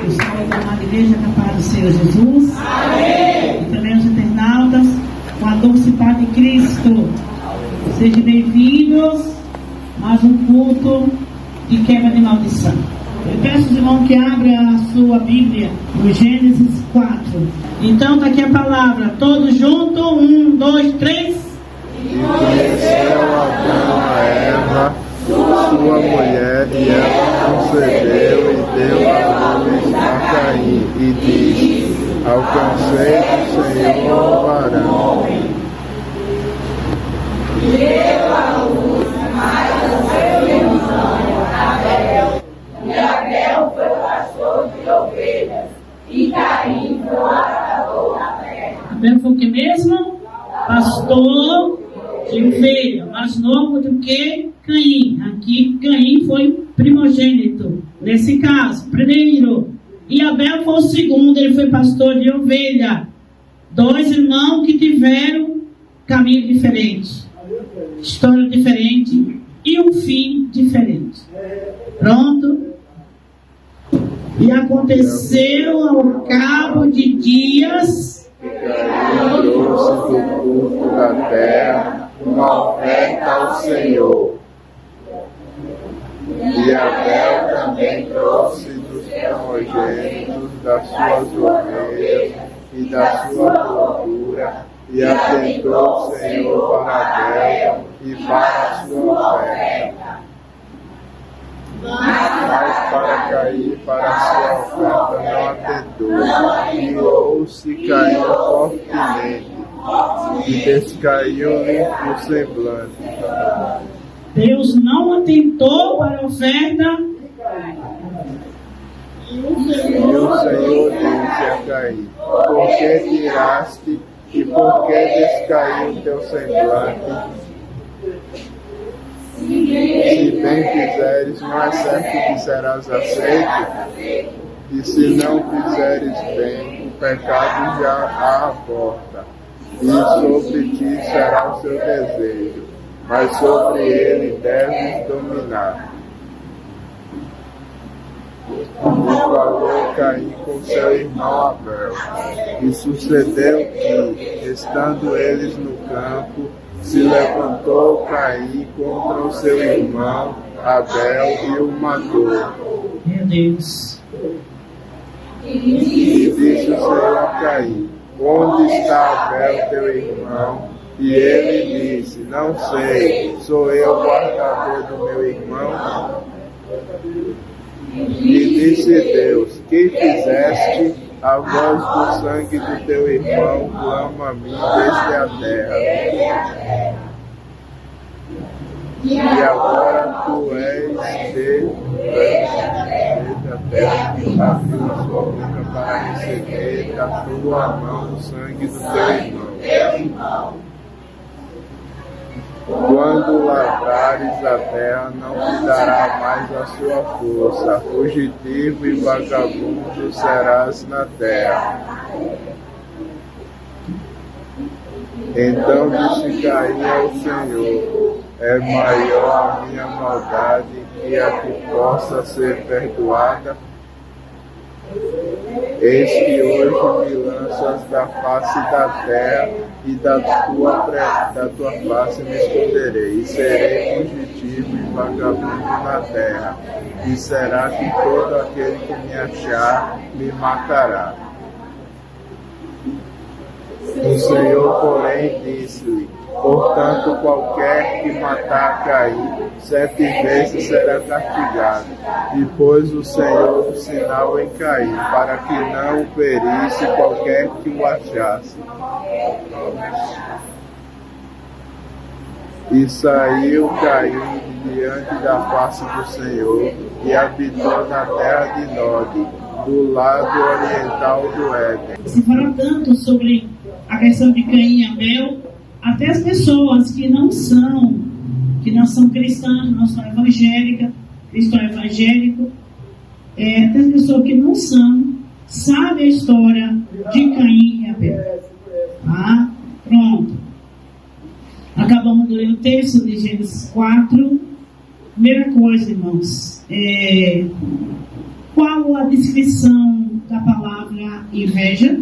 os colegas da amada igreja, na paz do Senhor Jesus. Amém. E também os internautas, com a doce paz de Cristo. Sejam bem-vindos a mais um culto de quebra de maldição. Eu peço aos irmãos que abram a sua Bíblia no Gênesis 4. Então está aqui a palavra, todos juntos, 1, 2, 3. E conheceu Adão a Eva, sua mulher, e ela concebeu e deu a luz a Caim, e disse: alcancei do Senhor o varão. E deu a luz mais a seu irmão Abel. E Abel foi pastor de ovelhas, e Caim foi lavrador da terra. Abel foi o que mesmo? Pastor de ovelha, mais novo do que Caim. Aqui Caim foi primogênito, nesse caso, primeiro. E Abel foi o segundo, ele foi pastor de ovelha. Dois irmãos que tiveram caminho diferente, história diferente e um fim diferente. Pronto? E aconteceu ao cabo de dias Que Caim trouxe do fruto da terra uma oferta ao Senhor. E Abel também trouxe dos primogênitos das suas ovelhas e da sua gordura, e atentou o Senhor para Abel e para a sua oferta. Mas para Caim, para a sua oferta, não atentou. Irou-se Caim fortemente, e descaiu-lhe o semblante. Deus não atentou para a oferta. E o Senhor disse a Caim: por que tiraste e por que descaiu teu semblante? Se bem fizeres, não é certo que serás aceito, e se não fizeres bem, o pecado já há à porta, e sobre ti será o seu desejo, mas sobre ele deves dominar. E falou Caim com seu irmão Abel. E sucedeu que, estando eles no campo, se levantou Caim contra o seu irmão Abel e o matou. Meu Deus. E disse o Senhor a Caim: onde está Abel teu irmão? E ele disse: não sei, sou eu o guardador do meu irmão? E disse Deus: que fizeste? A voz do sangue do teu irmão clama a mim desde a terra. E agora tu és desde a terra, abriu a sua boca para receber da tua mão o sangue do teu irmão. Quando lavrares a terra, não te dará mais a sua força, fugitivo e vagabundo serás na terra. Então disse Caim ao Senhor: é maior a minha maldade que a que possa ser perdoada? Eis que hoje me lanças da face da terra, e da tua face me esconderei, e serei fugitivo e vagabundo na terra, e será que todo aquele que me achar me matará. O Senhor, porém, disse-lhe: portanto, qualquer que matar Caim 7 vezes será castigado. E pôs o Senhor um sinal em Caim, para que não o ferisse qualquer que o achasse. E saiu Caim diante da face do Senhor, e habitou na terra de Nod, do lado oriental do Éden. Se fala tanto sobre a questão de Caim e Abel, até as pessoas que não são cristãs, não são evangélicas, cristão evangélico, até as pessoas que não são, sabem a história de Caim e Abel. Tá? Pronto. Acabamos de ler o texto de Gênesis 4. Primeira coisa, irmãos, qual a descrição da palavra inveja,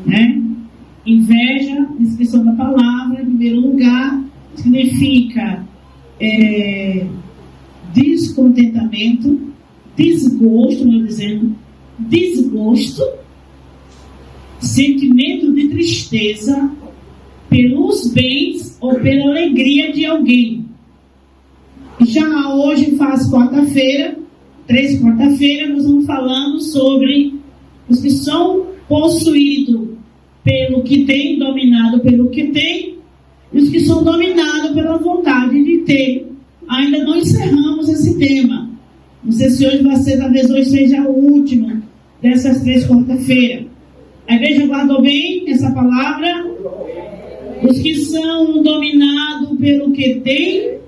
né? Inveja, descrição da palavra, em primeiro lugar, significa descontentamento, desgosto, melhor dizendo, desgosto, sentimento de tristeza pelos bens ou pela alegria de alguém. Já hoje faz quarta-feira, 3 quarta-feira, nós vamos falando sobre os que são possuídos pelo que tem, dominado pelo que tem, e os que são dominados pela vontade de ter. Ainda não encerramos esse tema. Não sei se hoje vai ser, talvez hoje seja o último dessas 3 quarta-feiras. A igreja guardou bem essa palavra? Os que são dominados pelo que tem,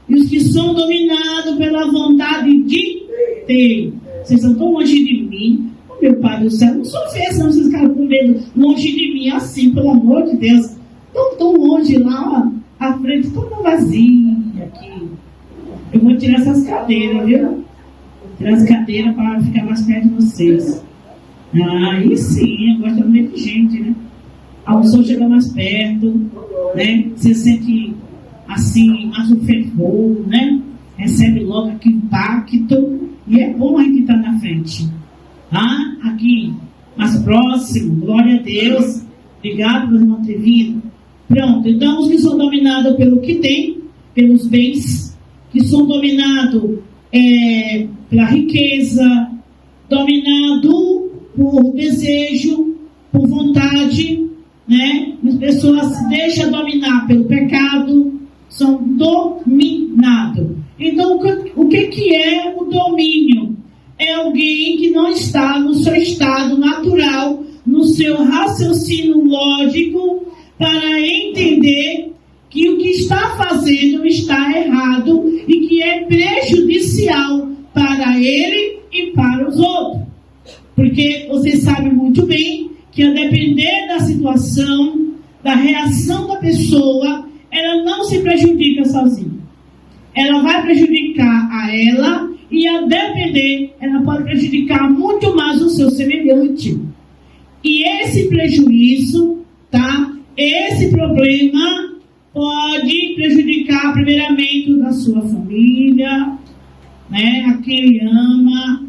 e os que são dominados pela vontade de ter. Vocês estão tão longe de mim. Oh, meu Pai do céu, não sou feia, não, vocês ficaram com medo longe de mim assim, pelo amor de Deus. Tão longe lá, ó, a frente toda vazia aqui. Eu vou tirar essas cadeiras, viu? Tirar as cadeiras para ficar mais perto de vocês. Aí sim, eu gosto meio de gente, né? A pessoa chega mais perto, né? Você sente assim, mais um fervor, né? Recebe logo aqui impacto. E é bom a gente estar na frente. Tá? Aqui, mais próximo. Glória a Deus. Obrigado por não ter vindo. Pronto, então os que são dominados pelo que tem, pelos bens, que são dominados pela riqueza, dominado por desejo, por vontade, né? As pessoas se deixam dominar pelo pecado, são dominados. Então, o que é o domínio? É alguém que não está no seu estado natural, no seu raciocínio lógico, para entender que o que está fazendo está errado e que é prejudicial para ele e para os outros. Porque você sabe muito bem que, a depender da situação, da reação da pessoa, ela não se prejudica sozinha. Ela vai prejudicar a ela e, a depender, ela pode prejudicar muito mais o seu semelhante. E esse prejuízo, tá? Esse problema pode prejudicar primeiramente da sua família, né? A quem ele ama,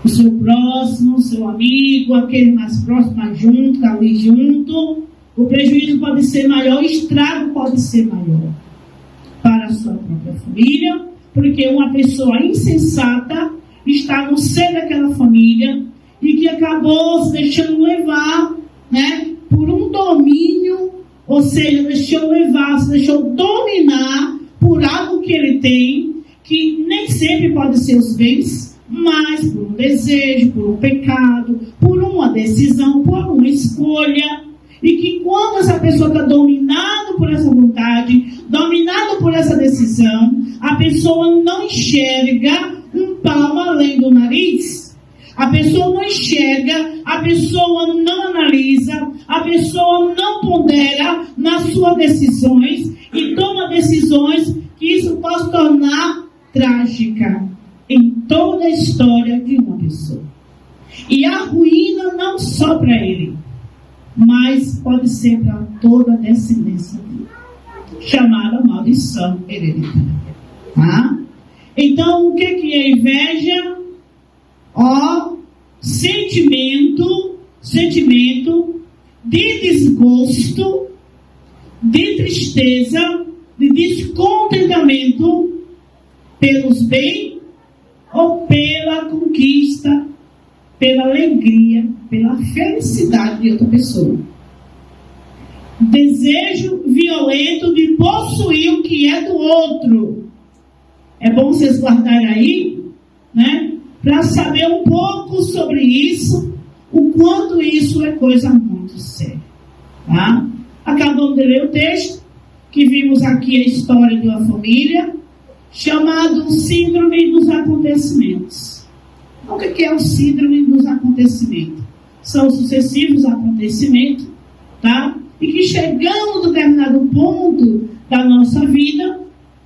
o seu próximo, o seu amigo, aquele mais próximo, mais junto, tá ali junto. O prejuízo pode ser maior, o estrago pode ser maior para a sua própria família, porque uma pessoa insensata está no seio daquela família e que acabou se deixando levar, né, por um domínio, ou seja, deixou levar, se deixou dominar por algo que ele tem, que nem sempre pode ser os bens, mas por um desejo, por um pecado, por uma decisão, por uma escolha. E que quando essa pessoa está dominada por essa vontade, dominada por essa decisão, a pessoa não enxerga um palmo além do nariz. A pessoa não enxerga, a pessoa não analisa, a pessoa não pondera nas suas decisões e toma decisões que isso pode tornar trágica em toda a história de uma pessoa. E a ruína não só para ele, mas pode ser para toda a descendência dele, chamada maldição hereditária. Tá? Então, o que é inveja? Sentimento de desgosto, de tristeza, de descontentamento pelos bens ou pela conquista, pela alegria, pela felicidade de outra pessoa. Desejo violento de possuir o que é do outro. É bom vocês guardarem aí, né? Para saber um pouco sobre isso, o quanto isso é coisa muito séria. Tá? Acabamos de ler o texto, que vimos aqui a história de uma família, chamado Síndrome dos Acontecimentos. O que é o Síndrome dos Acontecimentos? São sucessivos acontecimentos, tá? E que chegando a um determinado ponto da nossa vida,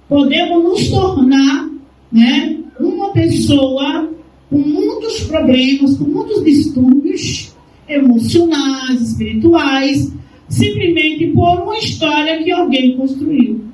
podemos nos tornar, né, uma pessoa com muitos problemas, com muitos distúrbios emocionais, espirituais, simplesmente por uma história que alguém construiu.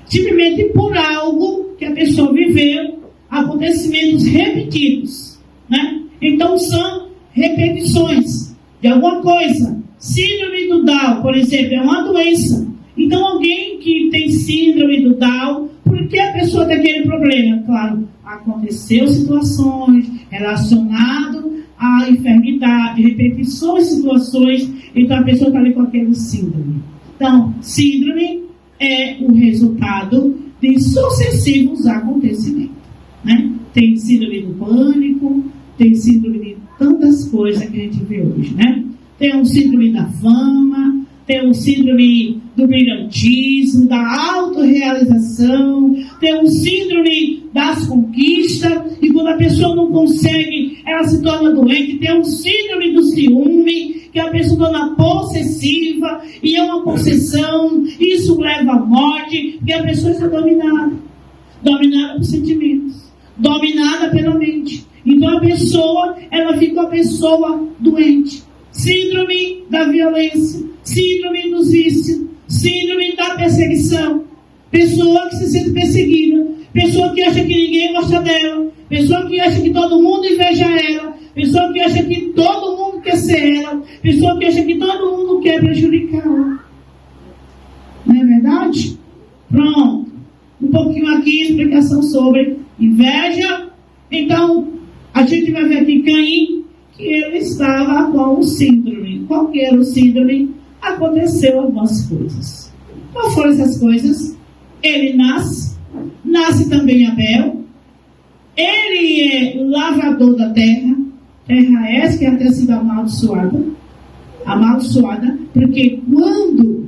Simplesmente por algo que a pessoa viveu, acontecimentos repetidos, né? Então são repetições de alguma coisa. Síndrome do Down, por exemplo, é uma doença. Então alguém que tem síndrome do Down, por que a pessoa tem aquele problema? Claro, aconteceu situações relacionadas à enfermidade, repetições de situações, então a pessoa está ali com aquele síndrome. Então, síndrome é o resultado de sucessivos acontecimentos, né? Tem síndrome do pânico, tem síndrome de tantas coisas que a gente vê hoje, né? Tem o síndrome da fama, tem o síndrome do brilhantismo, da autorrealização, tem o síndrome das conquistas, e quando a pessoa não consegue, ela se torna doente. Tem o síndrome do ciúme, que a pessoa torna possessiva, e é uma possessão, isso leva à morte, porque a pessoa está dominada por sentimentos, dominada pela mente. Então a pessoa, ela fica uma pessoa doente. Síndrome da violência, síndrome dos vícios, síndrome da perseguição. Pessoa que se sente perseguida, pessoa que acha que ninguém gosta dela, pessoa que acha que todo mundo inveja ela, pessoa que acha que todo mundo quer ser ela, pessoa que acha que todo mundo quer prejudicá-la. Não é verdade? Pronto. Um pouquinho aqui, explicação sobre inveja. Então, a gente vai ver aqui Caim, que ele estava com o síndrome. Qual que era o síndrome? Aconteceu algumas coisas. Qual foram essas coisas? Ele nasce também Abel. Ele é lavrador da terra. Terra essa que até sido amaldiçoada, porque quando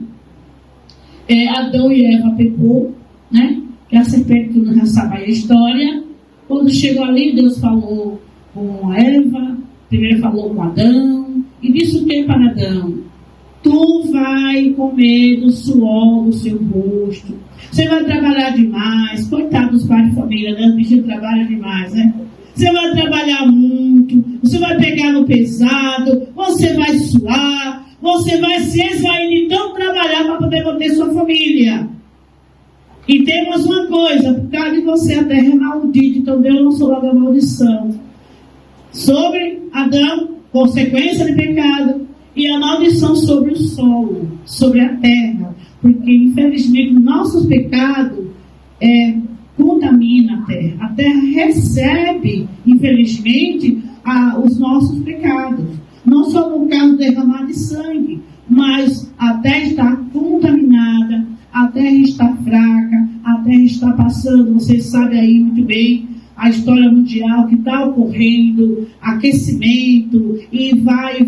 Adão e Eva pecou, né? Que a serpente, tu não já sabe a história. Quando chegou ali, Deus falou com Eva. Primeiro falou com Adão, e disse o que para Adão? Tu vai comer do suor do seu rosto. Você vai trabalhar demais. Coitado dos pais de família, né? O bicho trabalha demais, né? Você vai trabalhar muito. Você vai pegar no pesado. Você vai suar. Você vai se esvair de tanto trabalhar para poder manter sua família. E temos uma coisa. Por causa de você, a terra é maldita. Então Deus lançou logo a maldição sobre Adão, consequência de pecado, e a maldição sobre o solo, sobre a terra, porque infelizmente nossos pecados contaminam a terra recebe, infelizmente, os nossos pecados, não só no caso de derramar de sangue, mas a terra está contaminada, a terra está fraca, a terra está passando, vocês sabem aí muito bem, a história mundial que está ocorrendo, aquecimento, e vai,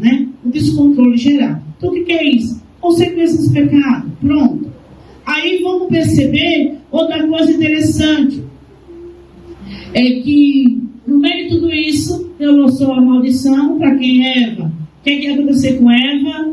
né? O descontrole geral. Então, o que é isso? Consequências do pecado. Pronto. Aí vamos perceber outra coisa interessante. É que, no meio de tudo isso, Deus lançou a maldição para quem é Eva. O que ia acontecer com Eva?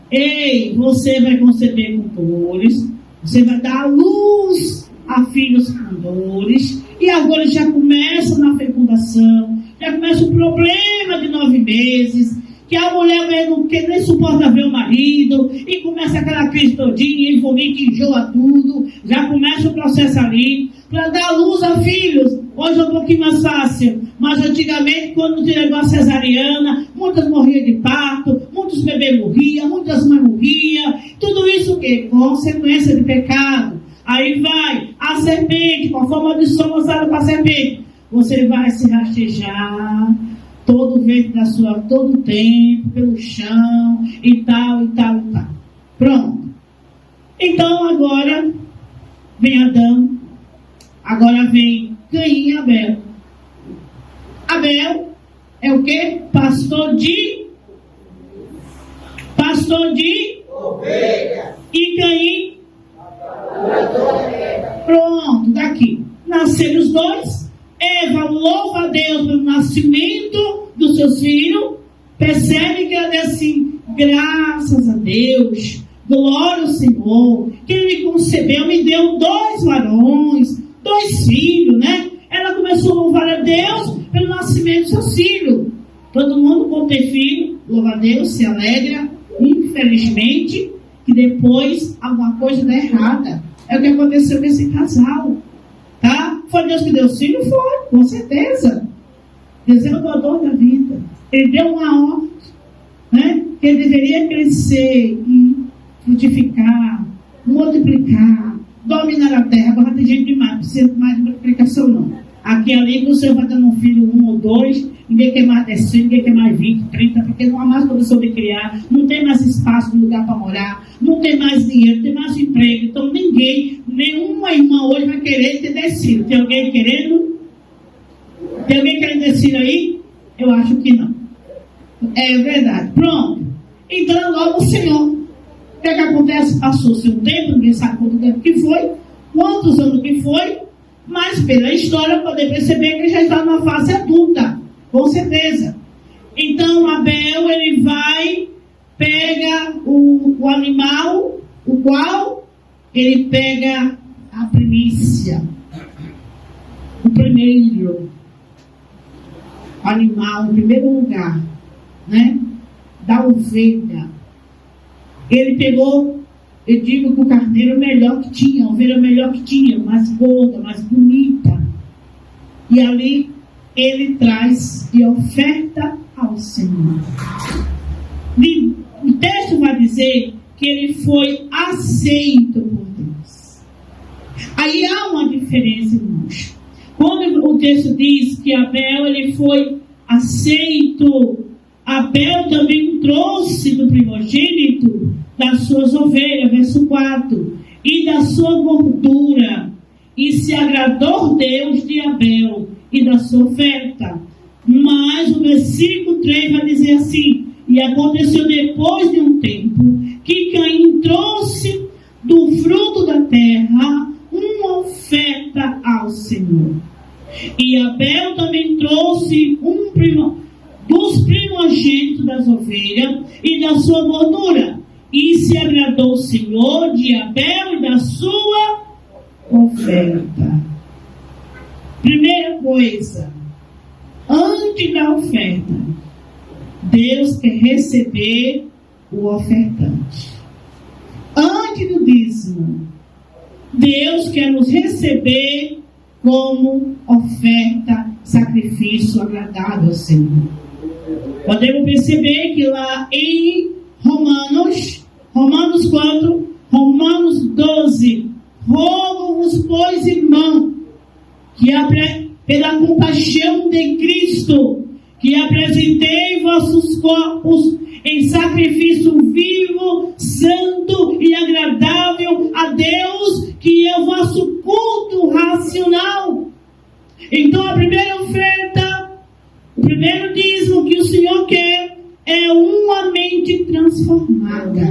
Ei, você vai conceber com dores, você vai dar à luz a filhos com dores, e agora já começa na fecundação, já começa o problema de 9 meses, que a mulher não quer nem suporta ver o marido, e começa aquela crise todinha, e vomita, enjoa tudo, já começa o processo ali, para dar luz a filhos. Hoje é um pouquinho mais fácil, mas antigamente, quando tinha negócio cesariana, muitas morriam de parto, muitos bebês morriam, muitas mães morriam, tudo isso o quê? Consequência de pecado. Aí vai a serpente, com a forma de som usada para a serpente. Você vai se rastejar todo o tempo, pelo chão, e tal. Pronto. Então agora vem Adão, agora vem Caim e Abel. Abel é o quê? Pastor de ovelha. E Caim? Pronto, daqui. Nasceram os dois. Eva louva a Deus pelo nascimento dos seus filhos. Percebe que ela diz assim: graças a Deus, glória ao Senhor, que Ele me concebeu, me deu 2 varões, 2 filhos, né? Ela começou a louvar a Deus pelo nascimento Todo mundo pode ter filho, louva a Deus, se alegra. Infelizmente, que depois alguma coisa dá errada. É o que aconteceu com esse casal. Tá? Foi Deus que deu o filho? Foi, com certeza. Deus é o doador da vida. Ele deu uma ordem, né? Que ele deveria crescer e frutificar, multiplicar, dominar a terra. Agora tem gente demais, não precisa mais de multiplicação não. Aqui e ali, o Senhor vai dando um filho, 1 ou 2, ninguém quer mais 10, ninguém quer mais 20, 30, porque não há mais condição de criar, não tem mais espaço, lugar para morar, não tem mais dinheiro, não tem mais emprego. Então ninguém, nenhuma irmã hoje vai querer ter 10 filhos. Tem alguém querendo? Tem alguém querendo 10 filhos aí? Eu acho que não. É verdade. Pronto. Então logo o Senhor. O que é que acontece? Passou-se um tempo, ninguém sabe quanto tempo que foi, quantos anos que foi, mas pela história poder perceber que ele já está numa fase adulta, com certeza. Então Abel, ele vai, pega o animal, o qual ele pega a primícia, o primeiro animal, o primeiro lugar, né, da ovelha. Ele pegou, eu digo que o carneiro melhor que tinha, a ovelha melhor que tinha, mais gorda, mais bonita. E ali ele traz e oferta ao Senhor. O texto vai dizer que ele foi aceito por Deus. Aí há uma diferença, irmãos. Quando o texto diz que Abel ele foi aceito, Abel também trouxe do primogênito das suas ovelhas, verso 4, e da sua gordura, e se agradou Deus de Abel e da sua oferta. Mas o versículo 3 vai dizer assim: e aconteceu depois de um tempo que Caim trouxe do fruto da terra uma oferta ao Senhor. E Abel também trouxe dos primogênitos das ovelhas e da sua gordura. E se agradou o Senhor de Abel e da sua oferta. Primeira coisa, antes da oferta, Deus quer receber o ofertante. Antes do dízimo, Deus quer nos receber como oferta, sacrifício agradável ao Senhor. Podemos perceber que lá em Romanos quanto? Romanos 12. Rogo-vos, pois, irmão, que pela compaixão de Cristo, que apresentei vossos corpos em sacrifício vivo, santo e agradável a Deus, que é o vosso culto racional. Então a primeira oferta, o primeiro dízimo que o Senhor quer é uma mente transformada.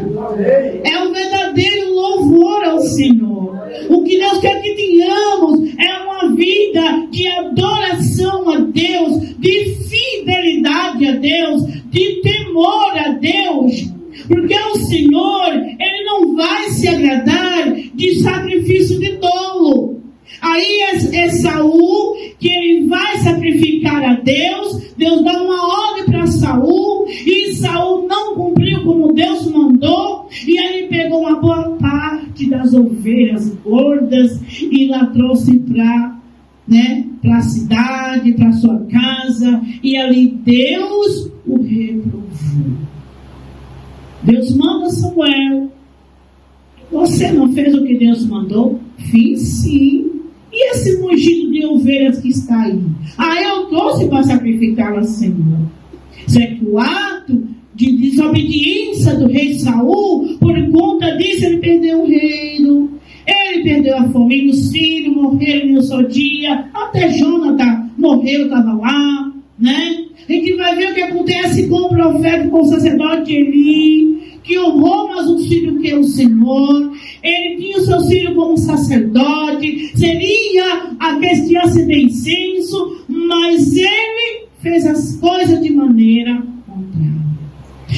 É um verdadeiro louvor ao Senhor. O que Deus quer que tenhamos é uma vida de adoração a Deus, de fidelidade a Deus, de temor a Deus. Porque o Senhor, Ele não vai se agradar de sacrifício de tolo. Aí é Saul que ele vai sacrificar a Deus. Deus dá uma ordem para Saul, e Saul não cumpriu como Deus mandou, e aí ele pegou uma boa parte das ovelhas gordas e lá trouxe para a cidade, para sua casa, e ali Deus o reprovou. Deus manda Samuel: você não fez o que Deus mandou? Fiz sim. E esse mugido de ovelhas que está aí? Eu trouxe para sacrificar ao Senhor. Isso é que o ato de desobediência do rei Saul, por conta disso ele perdeu o reino, ele perdeu a família, os filhos morreram no seu dia, até Jonathan morreu, estava lá, né? A gente vai ver o que acontece com o profeta, com o sacerdote Eli, que honrou mais um filho que o Senhor. Ele tinha o seu filho como sacerdote, seria a questão de incenso, mas ele fez as coisas de maneira contrária.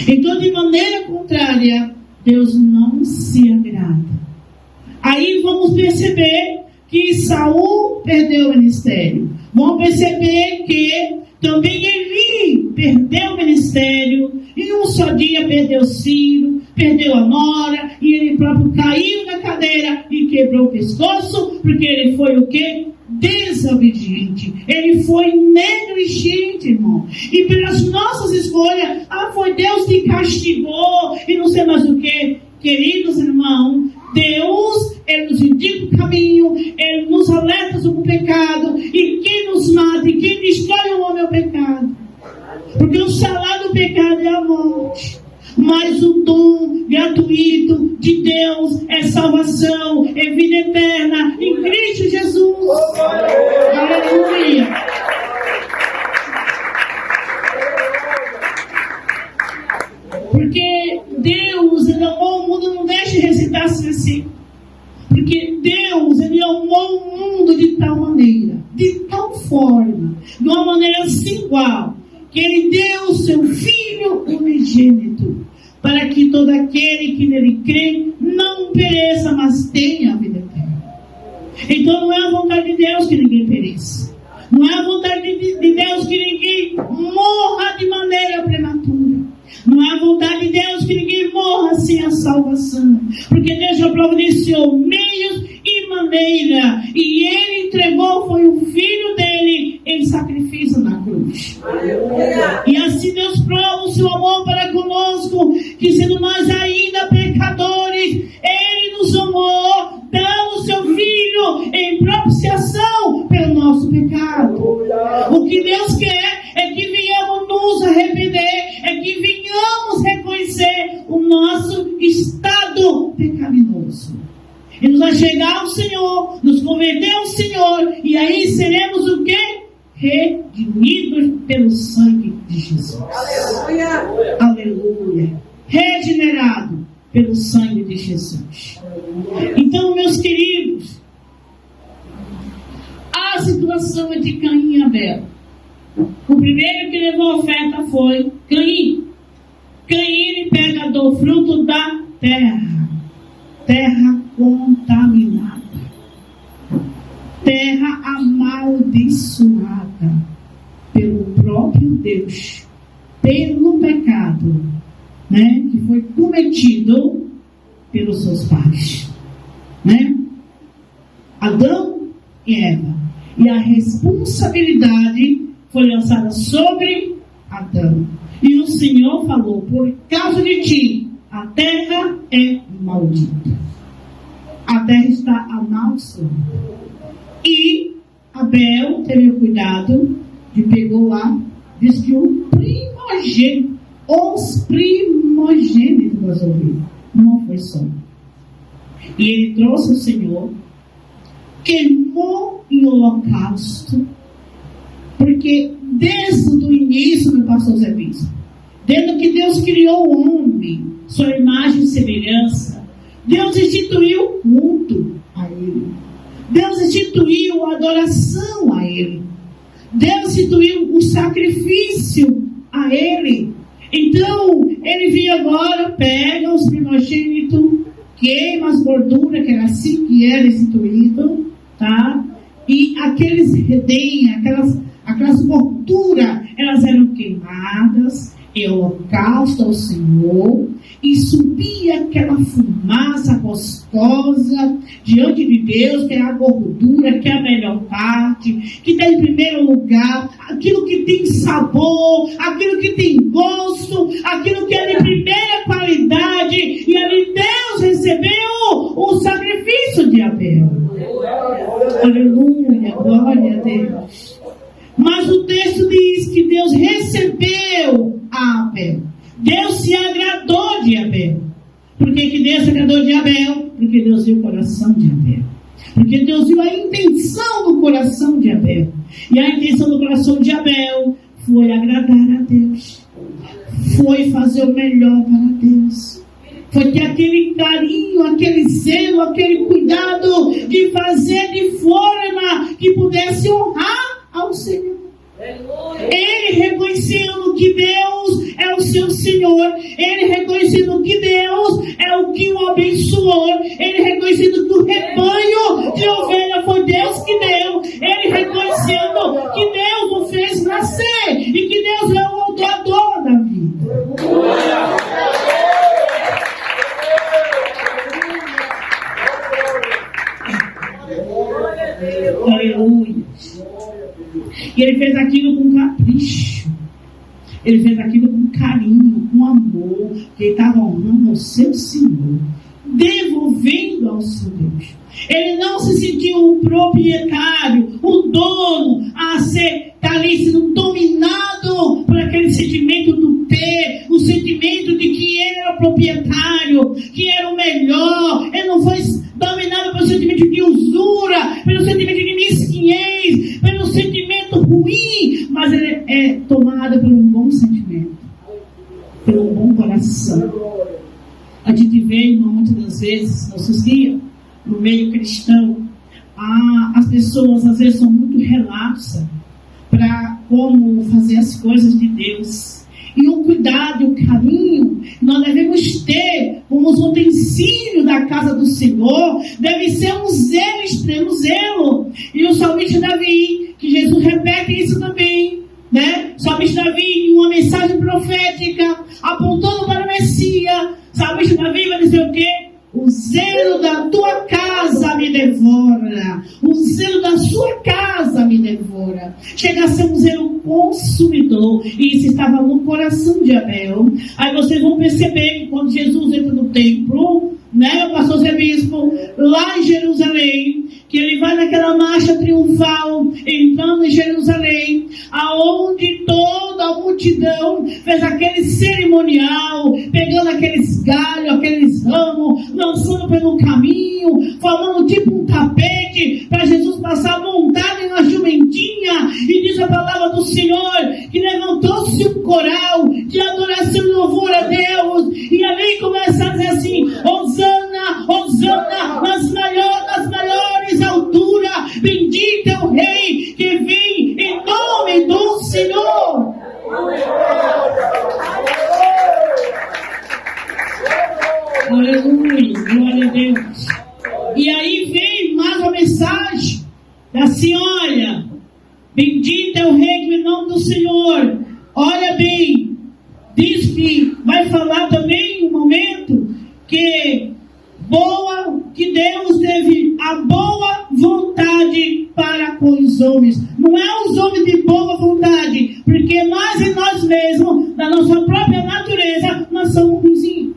Então, de maneira contrária, Deus não se agrada. Aí vamos perceber que Saul perdeu o ministério. Vamos perceber que também Eli perdeu o ministério, em um só dia perdeu Ciro, perdeu a nora, e ele próprio caiu da cadeira e quebrou o pescoço, porque ele foi o quê? Desobediente. Ele foi negligente, irmão. E pelas nossas escolhas, foi Deus que castigou, e não sei mais o que. Queridos irmãos, Deus, Ele nos indica o caminho, Ele nos alerta sobre o pecado, e quem nos mata e quem destrói o homem é o pecado. Porque o salário do pecado é a morte. Mas o dom gratuito de Deus é salvação, é vida eterna em Cristo Jesus. Aleluia. Porque Deus, Ele amou o mundo, não deixe recitar assim. Porque Deus, Ele amou o mundo de tal maneira, de tal forma, de uma maneira singular, que Ele deu o seu Filho unigênito, para que todo aquele que nele crê não pereça, mas tenha a vida eterna. Então não é a vontade de Deus que ninguém pereça. Não é a vontade de Deus que ninguém morra de maneira prematura. Não é a vontade de Deus que ninguém morra sem a salvação. Porque Deus já providenciou meios e maneira. E Ele entregou, foi o Filho dele em sacrifício na cruz. E assim Deus prova o seu amor para conosco, que sendo nós ainda pecadores, Ele nos amou, dando o seu Filho em propiciação pelo nosso pecado. O que Deus quer é que venhamos nos arrepender, é que venhamos reconhecer o nosso estado pecaminoso. E nos achegar ao Senhor, nos converter ao Senhor, e aí seremos o quê? Redimidos pelo sangue de Jesus. Aleluia! Aleluia! Regenerado pelo sangue de Jesus. Então, meus queridos, a situação entre Caim e Abel. O primeiro que levou a oferta foi Caim. Caim, ele pega do fruto da terra. Terra contaminada. Terra amaldiçoada pelo próprio Deus. Pelo pecado, né, que foi cometido pelos seus pais. Né? Adão e Eva. E a responsabilidade foi lançada sobre Adão. E o Senhor falou: por causa de ti, a terra é maldita. A terra está amaldiçoada. E Abel teve o cuidado de pegou lá, diz que o primogênito, os primogênitos das ovelhas, não foi só. E ele trouxe o Senhor, queimou em holocausto. Porque desde o início, meu pastor Zé Bispo, desde que Deus criou o homem, sua imagem e semelhança, Deus instituiu o culto a Ele. Deus instituiu a adoração a Ele. Deus instituiu o sacrifício a Ele. Então, Ele vem agora, pega os primogênitos, queima as gorduras, que era assim que era instituído, tá? E aqueles redém, aquelas gorduras, elas eram queimadas em holocausto ao Senhor, e subia aquela fumaça gostosa diante de Deus, que é a gordura, que é a melhor parte, que está em primeiro lugar, aquilo que tem sabor, aquilo que tem gosto, aquilo que é de primeira qualidade, e ali Deus recebeu o sacrifício de Abel. Aleluia, glória a Deus. Mas o texto diz que Deus recebeu a Abel. Deus se agradou de Abel. Por que Deus se agradou de Abel? Porque Deus viu o coração de Abel. Porque Deus viu a intenção do coração de Abel. E a intenção do coração de Abel foi agradar a Deus. Foi fazer o melhor para Deus. Foi ter aquele carinho, aquele zelo, aquele cuidado de fazer de forma que pudesse honrar ao Senhor. Ele reconhecendo que Deus é o seu Senhor, ele reconhecendo que Deus é o que o abençoou, ele reconhecendo que o rebanho de ovelha foi Deus que deu, ele reconhecendo que Deus o fez nascer e que Deus é o autor Aleluia. E ele fez aquilo com capricho. Ele fez aquilo com carinho, com amor. Ele estava honrando ao seu Senhor, devolvendo ao seu Deus. Ele não se sentiu o proprietário, o dono, a ser ali sendo dominado por aquele sentimento do ter, o sentimento de que ele era o proprietário, que era o melhor. Ele não foi dominado pelo sentimento de usura, pelo sentimento de mesquinhez, pelo sentimento ruim, mas ele é tomado por um bom sentimento, pelo bom coração. A gente vê, irmão, muitas das vezes, nossos dias, no meio cristão, as pessoas às vezes são muito relapsas para como fazer as coisas de Deus. E o cuidado e o carinho que nós devemos ter como os utensílios da casa do Senhor deve ser um zelo extremo, zelo. E o salmista Davi, que Jesus repete isso também, né? O salmista Davi, em uma mensagem profética, apontando para o Messias, o salmista Davi vai dizer o quê? O zelo da tua casa me devora. O zelo da sua casa me devora. Chega a ser um zelo consumidor. E isso estava no coração de Abel. Aí vocês vão perceber que quando Jesus entra no templo, né, o pastor Zé Bispo, lá em Jerusalém, que ele vai naquela marcha triunfal, entrando em Jerusalém, aonde toda a multidão fez aquele cerimonial, pegando aqueles galhos, aqueles ramos, lançando pelo caminho, formando tipo um tapete, para Jesus passar montado em uma jumentinha. E diz a palavra do Senhor, que levantou-se um coral de adoração e louvor a Deus, e ali começa a dizer assim: Hosana, Hosana, nas maiores alturas, bendito é o Rei que vem em nome do Senhor. Aleluia, glória a Deus. E aí vem mais uma mensagem assim: olha, bendito é o Rei que vem em nome do Senhor. Olha bem, diz que vai falar também um momento que Deus teve a boa vontade para com os homens. Não é os homens de boa vontade, porque nós em nós mesmos, na nossa própria natureza, nós somos ruinzinhos.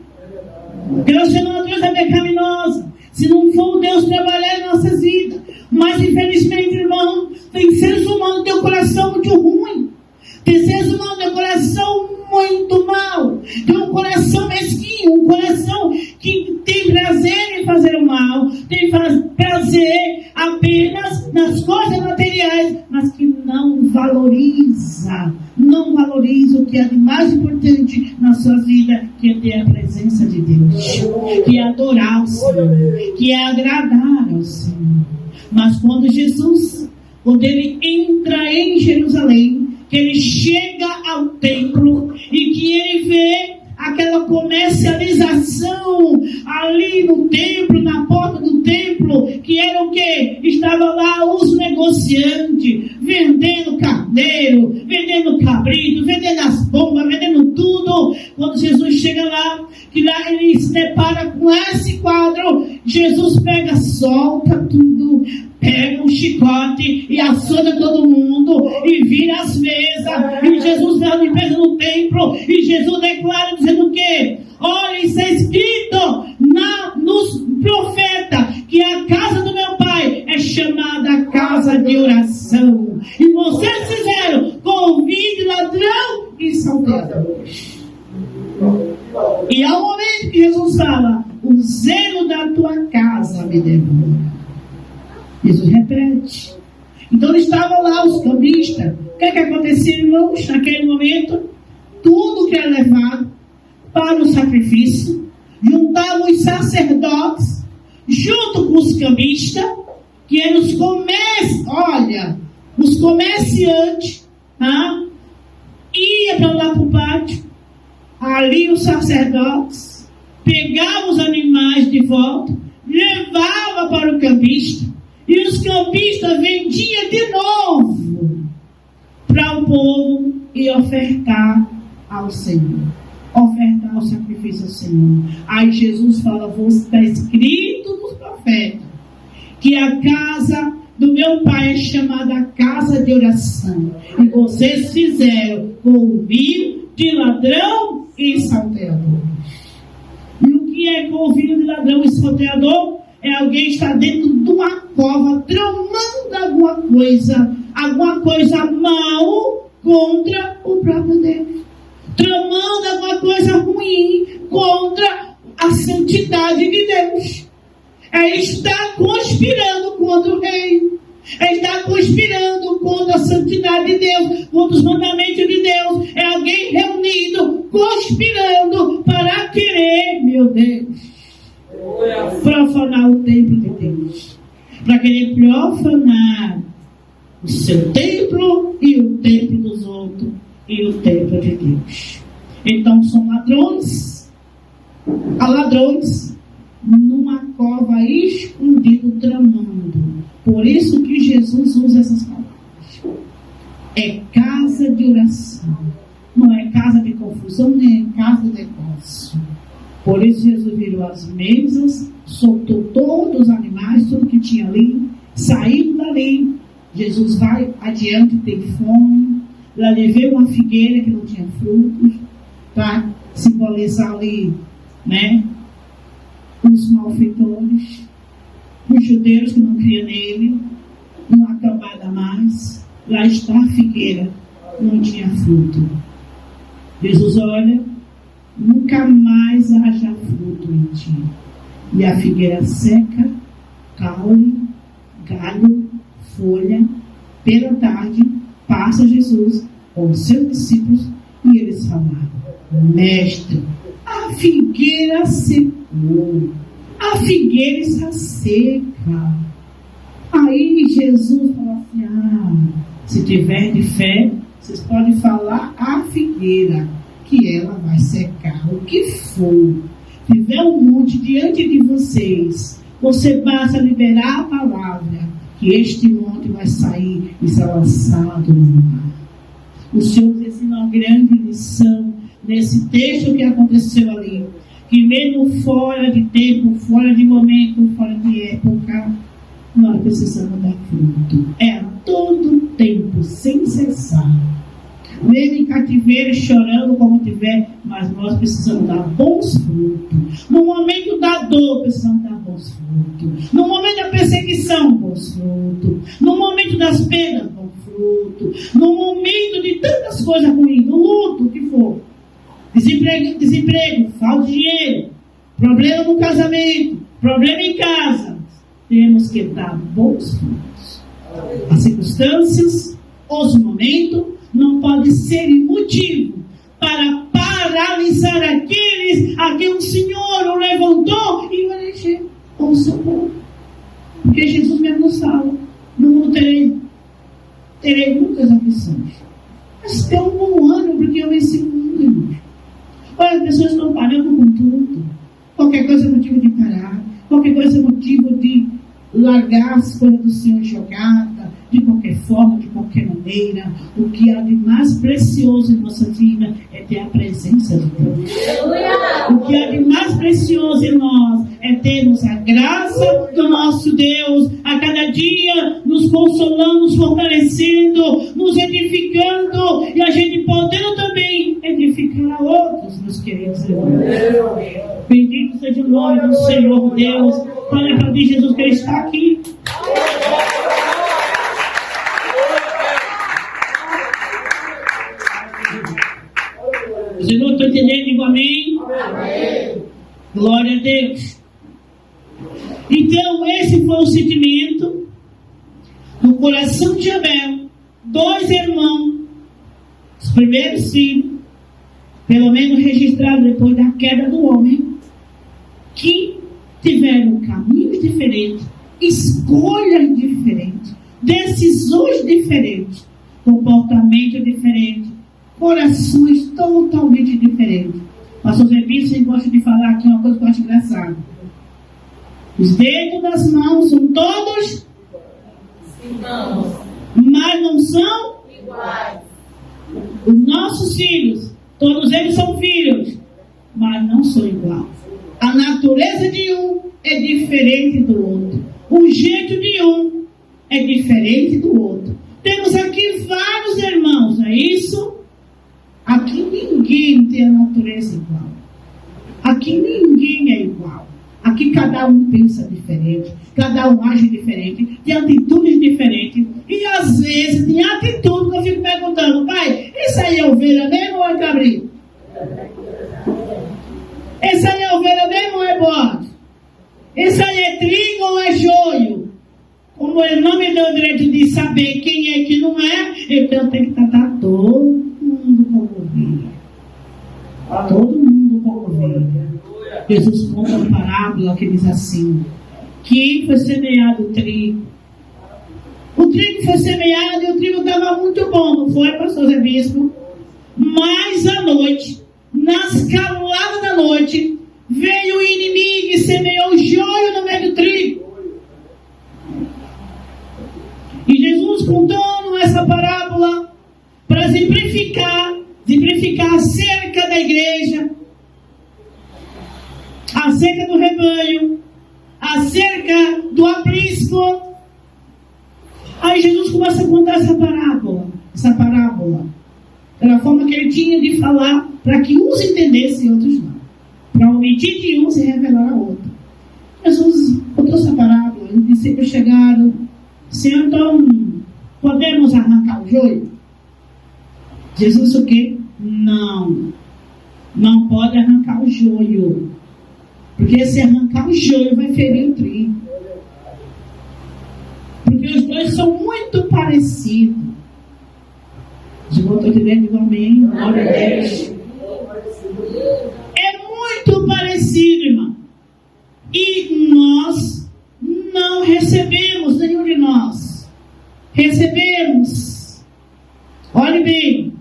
Porque nossa natureza é pecaminosa. Se não for o Deus trabalhar em nossas vidas. Mas infelizmente, irmão, tem seres humanos que têm um coração muito ruim. Tem seres humanos que têm um coração muito mal. Tem um coração mesquinho, um coração que tem prazer em fazer o mal, tem prazer apenas nas coisas materiais, mas que não valoriza o que é de mais importante na sua vida, que é ter a presença de Deus, que é adorar o Senhor, que é agradar ao Senhor. Mas quando ele entra em Jerusalém, que ele chega ao templo e que ele vê aquela comercialização ali no templo, na porta do templo, que era o quê? Estava lá os negociantes, vendendo carneiro, vendendo cabrito, vendendo as bombas, vendendo tudo. Quando Jesus chega lá, que lá ele se depara com esse quadro, Jesus solta tudo, pega um chicote e açoita todo mundo e vira as mesas, e Jesus dá limpeza no templo, e Jesus declara dizendo o quê? Olha, isso é escrito nos profetas, que a casa do meu pai é chamada casa de oração, e vocês fizeram convite, ladrão e salteadores. E ao momento que Jesus fala: o zelo da tua casa me devora, Jesus repete. Então estavam lá os cambistas. O que acontecia, irmãos, naquele momento? Tudo que era levado para o sacrifício, juntavam os sacerdotes junto com os cambistas, que eram os comerciantes, ia para lá para o pátio. Ali os sacerdotes pegavam os animais de volta, levavam para o cambista, e os cambistas vendiam de novo para o povo e ofertar ao Senhor, ofertar o sacrifício ao Senhor. Aí Jesus fala: está escrito nos profetas que a casa do meu Pai é chamada casa de oração. E vocês fizeram ouvido de ladrão e salteador. E o que é ouvido de ladrão e salteador? É alguém que está dentro de uma cova, tramando alguma coisa mal contra o próprio Deus. Tramando alguma coisa ruim contra a santidade de Deus. É estar conspirando contra o rei. É estar conspirando contra a santidade de Deus, contra os mandamentos de Deus. É alguém reunido, conspirando para querer, meu Deus, profanar o templo de Deus. Para querer profanar o seu templo e o templo dos outros e o templo de Deus. Então são ladrões, há ladrões numa cova escondido tramando. Por isso que Jesus usa essas palavras. É casa de oração. Não é casa de confusão, nem é casa de negócio. Por isso Jesus virou as mesas, soltou todos os animais, tudo que tinha ali, saiu dali. Jesus vai adiante, tem fome. Lá levou uma figueira que não tinha frutos, para simbolizar ali, né, os malfeitores, os judeus que não criam nele, uma camada mais. Lá está a figueira, não tinha fruto. Jesus olha, nunca mais haja fruto em ti. E a figueira seca, caule, galho, folha. Pela tarde, passa Jesus com os seus discípulos e eles falaram: Mestre, a figueira secou, a figueira está seca. Aí Jesus falou assim: se tiver de fé, vocês podem falar a figueira, que ela vai secar. O que for, tiver um monte diante de vocês, você basta liberar a palavra, que este monte vai sair e ser lançado no mar. O Senhor nos ensina uma grande lição nesse texto que aconteceu ali, que mesmo fora de tempo, fora de momento, fora de época, nós precisamos dar fruto. É a todo tempo, sem cessar. Mesmo em cativeiro, chorando como tiver, mas nós precisamos dar bons frutos. No momento da dor, precisamos dar bons frutos. No momento da perseguição, bons frutos. No momento das perdas, bons frutos. No momento de tantas coisas ruins, do luto, o que for. Desemprego, falta de dinheiro, problema no casamento, problema em casa. Temos que dar bons frutos. As circunstâncias, os momentos, não pode ser motivo para paralisar aqueles a quem o Senhor o levantou e vai encher com o seu povo. Porque Jesus mesmo nos fala: no mundo terei muitas aflições, mas tem um bom ano, porque eu venci o mundo, irmãos. Olha, as pessoas estão parando com tudo. Qualquer coisa é motivo de parar, qualquer coisa é motivo de largar as coisas do Senhor jogada, de qualquer forma, de qualquer maneira. O que há de mais precioso em nossa vida é ter a presença de Deus. O que há de mais precioso em nós é termos a graça do nosso Deus, a cada dia nos consolando, nos fortalecendo, nos edificando, e a gente podendo também edificar a outros, meus queridos irmãos. Bendito seja o nome do Senhor Deus. Olha para ti, Jesus, que Ele está aqui. Se não estou entendendo, digo amém. Amém. Glória a Deus. Então, esse foi o sentimento no coração de Abel. Dois irmãos, os primeiros filhos, pelo menos registrados depois da queda do homem, que tiveram caminhos diferentes, escolhas diferentes, decisões diferentes, comportamento diferente, corações totalmente diferentes. Pastor Zé Bíblia gosta de falar aqui uma coisa que eu acho engraçada. Os dedos das mãos são todos irmãos, mas não são iguais. Os nossos filhos, todos eles são filhos, mas não são iguais. A natureza de um é diferente do outro. O jeito de um é diferente do outro. Temos aqui vários irmãos, não é isso? Aqui ninguém tem a natureza igual. Aqui ninguém é igual. Aqui cada um pensa diferente, cada um age diferente, tem atitudes diferentes. E às vezes, em atitude, eu fico perguntando: pai, isso aí é ovelha mesmo ou é cabrito? Esse aí é ovelha mesmo ou é bode? Esse aí é trigo ou é joio? Como ele não me deu o direito de saber quem é e quem não é, então eu tenho que tratar todo mundo como ovelha. Todo mundo como ovelha. Jesus conta uma parábola que diz assim: que foi semeado o trigo. O trigo foi semeado e o trigo estava muito bom, não foi, pastor Zé Bispo? Mas à noite, nas caladas da noite, veio o inimigo e semeou o joio no meio do trigo. E Jesus contando essa parábola para exemplificar acerca da igreja, acerca do rebanho, acerca do aprisco. Aí Jesus começa a contar essa parábola, da forma que ele tinha de falar, para que uns entendessem e outros não, para omitir de uns e revelar a outro. Jesus contou essa parábola, os discípulos chegaram: Senhor, então podemos arrancar o joio? Jesus o quê? Não pode arrancar o joio, porque se arrancar o joio vai ferir o trigo, porque os dois são muito parecidos. Os irmãos estão entendendo? Digo amém. Glória a Deus. É muito parecido, irmão. E nós não recebemos, nenhum de nós recebemos. Olhe bem,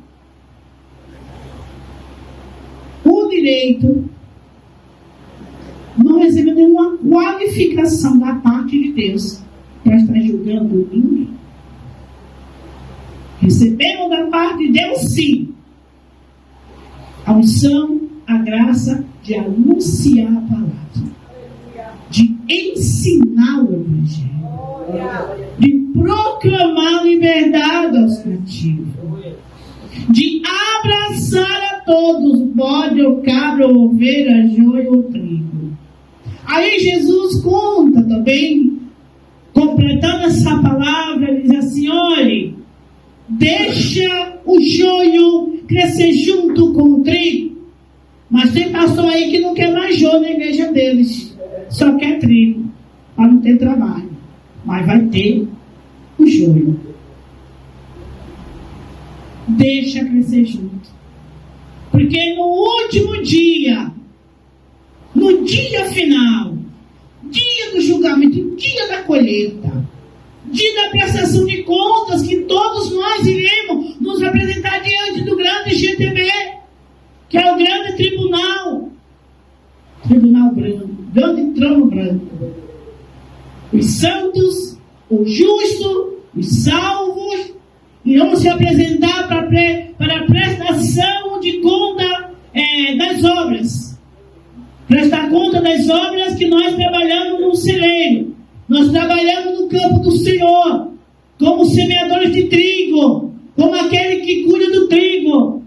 o direito, não recebeu nenhuma qualificação da parte de Deus para estar julgando ninguém. Recebemos da parte de Deus, sim, a unção, a graça de anunciar a palavra, de ensinar o Evangelho, de proclamar liberdade aos cativos, de abraçar a todos, bode ou cabra ou ovelha, joio ou trigo. Aí Jesus conta também, completando essa palavra, ele diz assim: olhe, deixa o joio crescer junto com o trigo. Mas tem pastor aí que não quer mais joio na igreja deles, só quer trigo, para não ter trabalho. Mas vai ter o joio. Deixa crescer junto. Porque no último dia, no dia final, dia do julgamento, dia da colheita, dia da prestação de contas, que todos nós iremos nos apresentar diante do grande GTB, que é o grande tribunal branco, grande trono branco. Os santos, os justos, os salvos irão se apresentar para a prestação de conta das obras. Prestar conta das obras que nós trabalhamos no celeiro. Nós trabalhamos no campo do Senhor, como semeadores de trigo, como aquele que cuida do trigo.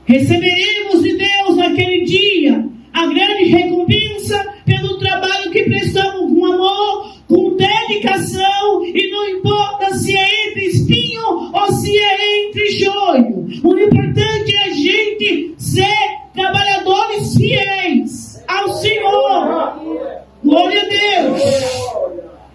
Receberemos de Deus naquele dia a grande recompensa pelo trabalho que prestamos com amor, com dedicação, e não importa se é entre espinho ou se é entre joio. O importante é a gente ser trabalhadores fiéis ao Senhor. Glória a Deus.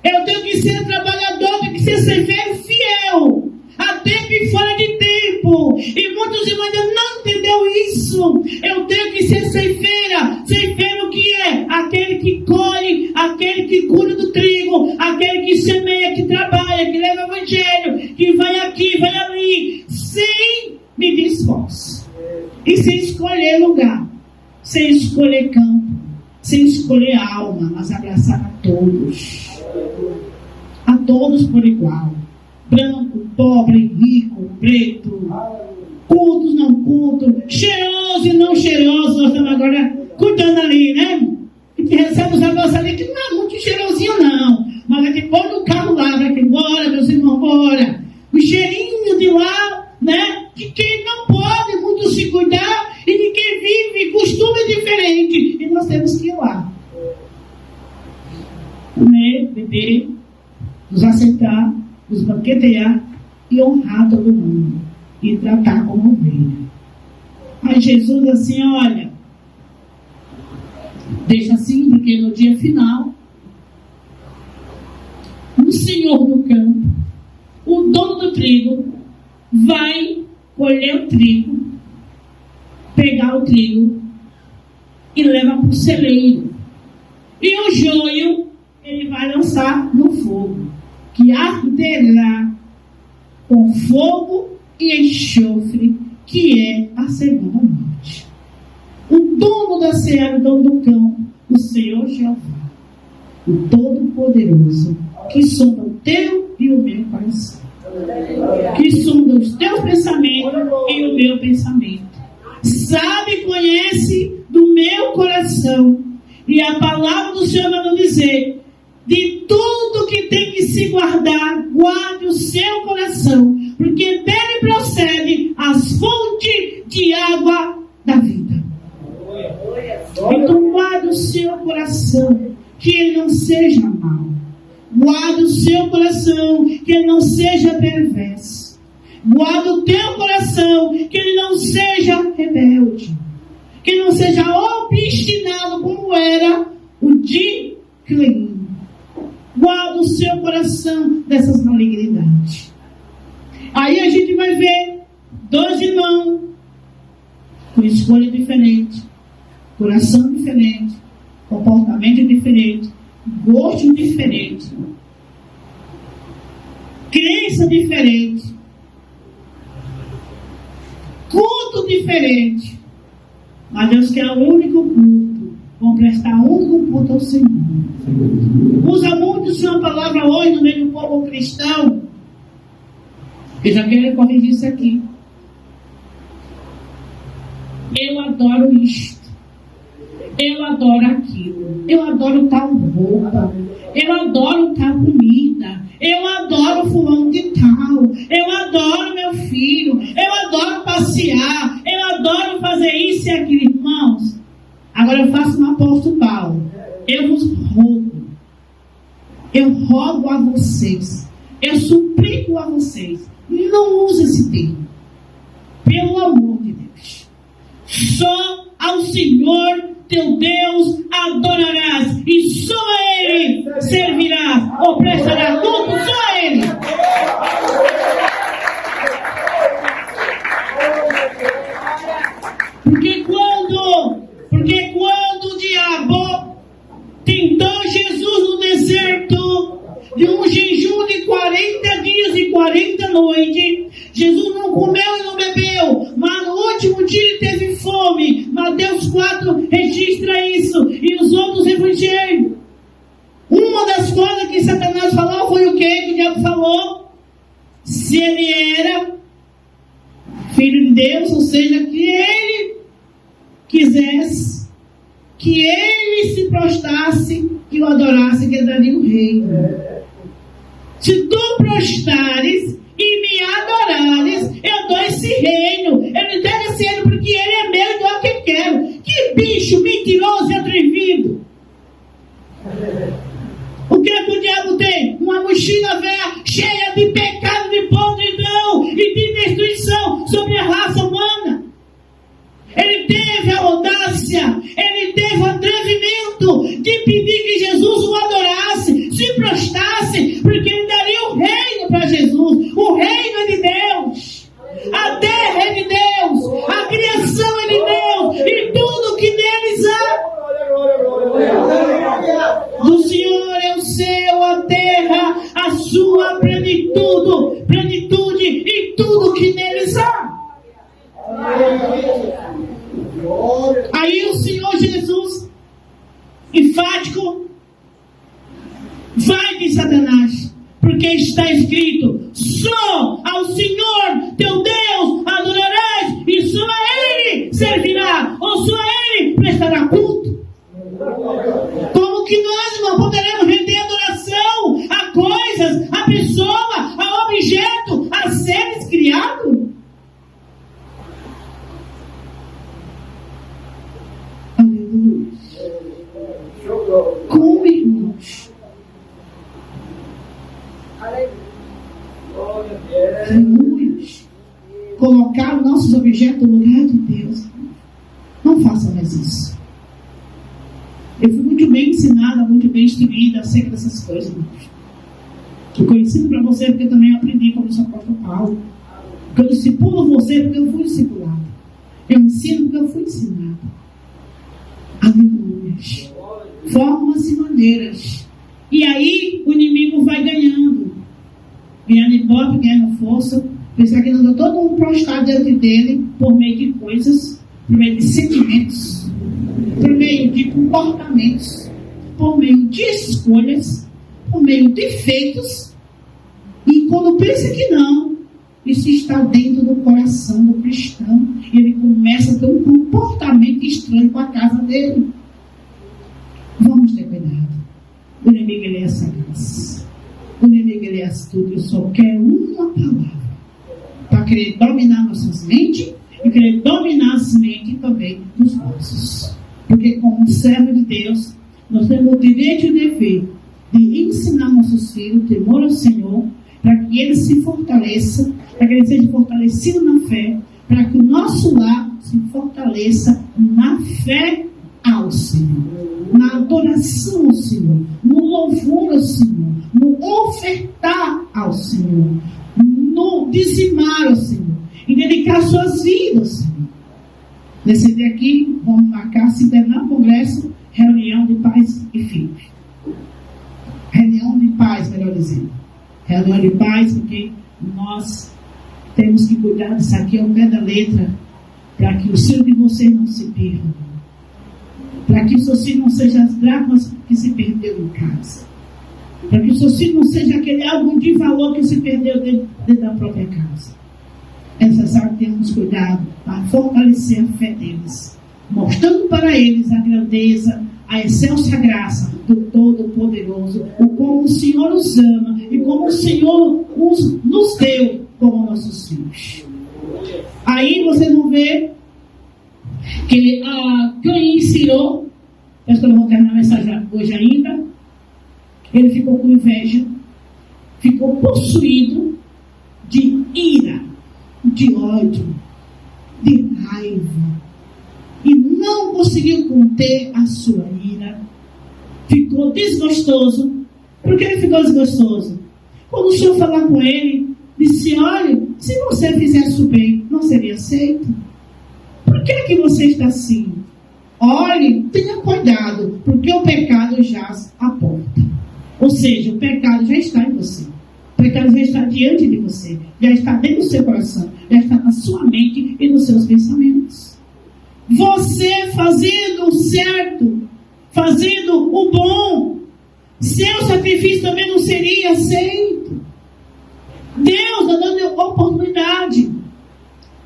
Eu tenho que ser trabalhador, tenho que ser serveiro fiel, a tempo e fora de tempo. E muitos irmãos ainda não entenderam isso. Eu tenho que ser ceifeira. Ceifeiro o que é? Aquele que colhe, aquele que cuida do trigo, aquele que semeia, que trabalha, que leva o evangelho, que vai aqui, vai ali, sem medir esforço. E sem escolher lugar, sem escolher campo, sem escolher alma, mas abraçar a todos por igual, branco, pobre, rico, preto, cultos, não cultos, cheiroso e não cheiroso. Nós estamos agora cuidando ali, né? E que recebe os negócios ali que não é muito cheirosinho não, mas irmãs, vai ter que pôr no carro lá, vai ter embora, meus irmãos, bora. O cheirinho de lá, né? De quem não pode muito se cuidar e de quem vive costume diferente. E nós temos que ir lá. Comer, beber, nos aceitar, nos banquetear e honrar todo mundo. E tratar como ovelha. Mas Jesus assim, olha, deixa assim, porque no dia final, o Senhor do campo, o dono do trigo, vai colher o trigo, pegar o trigo e leva para o celeiro. E o joio ele vai lançar no fogo, que arderá com fogo e enxofre, que é a segunda morte. O dono da seara, o dono do campo, o Senhor Jeová, o Todo-Poderoso, que sonda o teu e o meu coração, que sonda os teus pensamentos e o meu pensamento, sabe e conhece do meu coração, e a palavra do Senhor vai nos dizer: de tudo que tem que se guardar, guarde o seu coração, porque dele procede as fontes de água da vida. Então guarde o seu coração, que ele não seja mau. Guarde o seu coração, que ele não seja perverso. Guarde o teu coração, que ele não seja rebelde, que ele não seja obstinado como era o de Caim. Guarda o seu coração dessas malignidades. Aí a gente vai ver dois irmãos com escolha diferente, coração diferente, comportamento diferente, gosto diferente, crença diferente, culto diferente. Mas Deus quer o único culto. Vão prestar o único culto ao Senhor. Usa muito o Senhor a palavra hoje no meio do povo cristão. Eu já quero corrigir isso aqui. Eu adoro isto. Eu adoro aquilo. Eu adoro tal roupa. Eu adoro tal comida. Eu adoro fulano de tal. Eu adoro meu filho. Eu adoro passear. Eu adoro fazer isso e aquilo. Irmãos, agora eu faço um apóstolo Paulo. Eu vos rogo. Eu rogo a vocês. Eu suplico a vocês. Não use esse termo. Pelo amor de Deus. Só ao Senhor teu Deus adorarás. E só a Ele servirás. Ou prestarás culto só a Ele. Porque quando o diabo tentou Jesus no deserto, de um jejum de 40 dias e 40 noites, Jesus não comeu e não bebeu, mas no último dia ele teve fome. Mateus 4 registra isso, e os outros evangelhos. Uma das coisas que Satanás falou foi o quê? Que o diabo falou? Se ele era filho de Deus, ou seja, que ele quisesse, que ele se prostrasse e o adorasse, que ele daria o reino. Se tu prostrares e me adorares, eu dou esse reino. Eu lhe dou esse reino porque ele é meu e dou o que quero. Que bicho mentiroso e atrevido. O que é que o diabo tem? Uma mochila velha cheia de pecado, de podridão e de destruição sobre a raça humana. Ele teve a audácia, ele teve o atrevimento de pedir que Jesus o adorasse, se prostrasse, porque ele daria o reino para Jesus. O reino é de Deus, a terra é de Deus, a criação é de Deus, e tudo que neles há. Do Senhor é o céu, a terra, a sua plenitude e tudo que neles há. Aí o Senhor Jesus, enfático, vai de Satanás, porque está escrito: só ao Senhor teu Deus adorarás, e só a Ele servirá, ou só a Ele prestará culto. Como que nós não poderemos render adoração a Aleluia. Colocar nossos objetos no lugar de Deus. Não faça mais isso. Eu fui muito bem ensinada, muito bem instruída acerca dessas coisas. Eu conheci para você porque eu também aprendi como o apóstolo Paulo. Eu discipulo você porque eu fui discipulado. Eu ensino porque eu fui ensinado. Aleluia. Formas e maneiras. E aí o inimigo vai ganhando. Ganhando ibope, ganhando força. Pensar que andou todo mundo prostrado diante dele por meio de coisas, por meio de sentimentos, por meio de comportamentos, por meio de escolhas, por meio de feitos. E quando pensa que não, isso está dentro do coração do cristão. E ele começa a ter um comportamento estranho com a casa dele. Vamos ter cuidado. O inimigo, ele é sagaz. O inimigo, ele é astuto. Ele só quer uma palavra para querer dominar nossas mentes e querer dominar as mentes também dos nossos. Porque como servo de Deus, nós temos o direito e o dever de ensinar nossos filhos o temor ao Senhor, para que eles se fortaleçam, para que eles sejam fortalecidos na fé, para que o nosso lar se fortaleça na fé ao Senhor, na adoração ao Senhor, no louvor ao Senhor, no ofertar ao Senhor, no dizimar ao Senhor, em dedicar suas vidas ao Senhor. Nesse dia aqui, vamos marcar, se terminar o congresso, reunião de pais e filhos. Reunião de pais, melhor dizendo. Reunião de pais, porque nós temos que cuidar disso aqui ao pé da letra, para que o filho de vocês não se perda. Para que o seu filho não seja as dracmas que se perdeu em casa. Para que o seu filho não seja aquele algo de valor que se perdeu dentro da própria casa. É necessário termos cuidado para fortalecer a fé deles, mostrando para eles a grandeza, a excelsa graça do Todo-Poderoso, o como o Senhor os ama e como o Senhor nos deu como nossos filhos. Aí vocês vão ver que Caim iniciou, acho que eu não vou terminar a mensagem hoje ainda, ele ficou com inveja, ficou possuído de ira, de ódio, de raiva, e não conseguiu conter a sua ira. Ficou desgostoso. Por que ele ficou desgostoso? Quando o Senhor falou com ele, disse: olha, se você fizesse o bem, não seria aceito. Por que você está assim? Olhe, tenha cuidado, porque o pecado jaz à porta. Ou seja, o pecado já está em você. O pecado já está diante de você. Já está dentro do seu coração. Já está na sua mente e nos seus pensamentos. Você fazendo o certo, fazendo o bom, seu sacrifício também não seria aceito. Deus está dando oportunidade.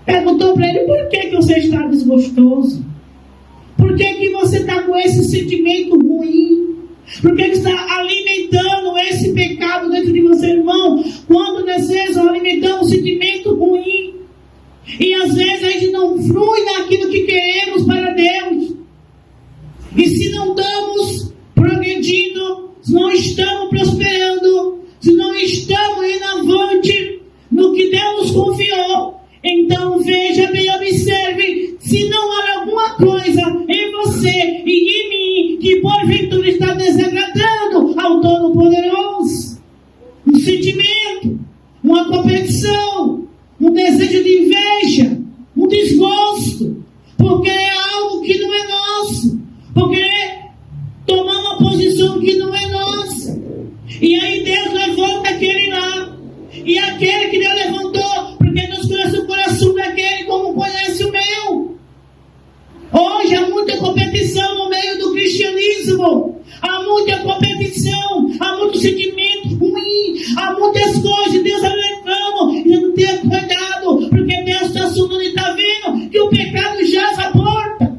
Perguntou para ele: por que você está desgostoso? Por que você está com esse sentimento ruim? Por que está alimentando esse pecado dentro de você, irmão? Quando às vezes alimentamos um sentimento ruim, e às vezes a gente não flui naquilo que queremos para Deus. E se não estamos progredindo, se não estamos prosperando, se não estamos indo avante no que Deus nos confiou, então veja bem, observe, se não há alguma coisa em você e em mim que porventura está desagradando ao Todo-Poderoso. Um sentimento, uma competição, um desejo de inveja, um desgosto, porque é algo que não é nosso, porque é tomar uma posição que não é nossa. E aí Deus levanta aquele lá, e aquele que Deus levantou, porque Deus conhece o coração daquele como conhece o meu. Hoje há muita competição no meio do cristianismo, há muita competição, há muito sentimento ruim, há muitas coisas. Deus está levando, e não tenha cuidado, porque Deus está sondando e está vendo que o pecado jaz à porta.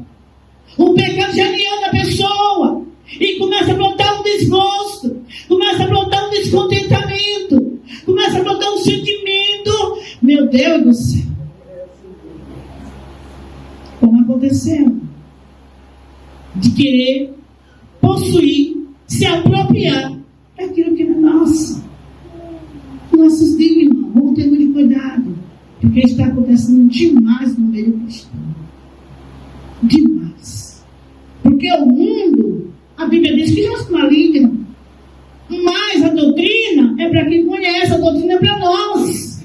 O pecado já aliena a pessoa e começa a brotar um desgosto, começa a brotar um descontentamento, começa a brotar um sentimento, meu Deus do céu, como aconteceu, de querer possuir, se apropriar daquilo que não é nosso. Nossos dias, irmão, vamos ter Porque está acontecendo demais no meio cristão. Demais. Porque o mundo, a Bíblia diz que já se maligna. Mas a doutrina é para quem conhece, a doutrina é para nós.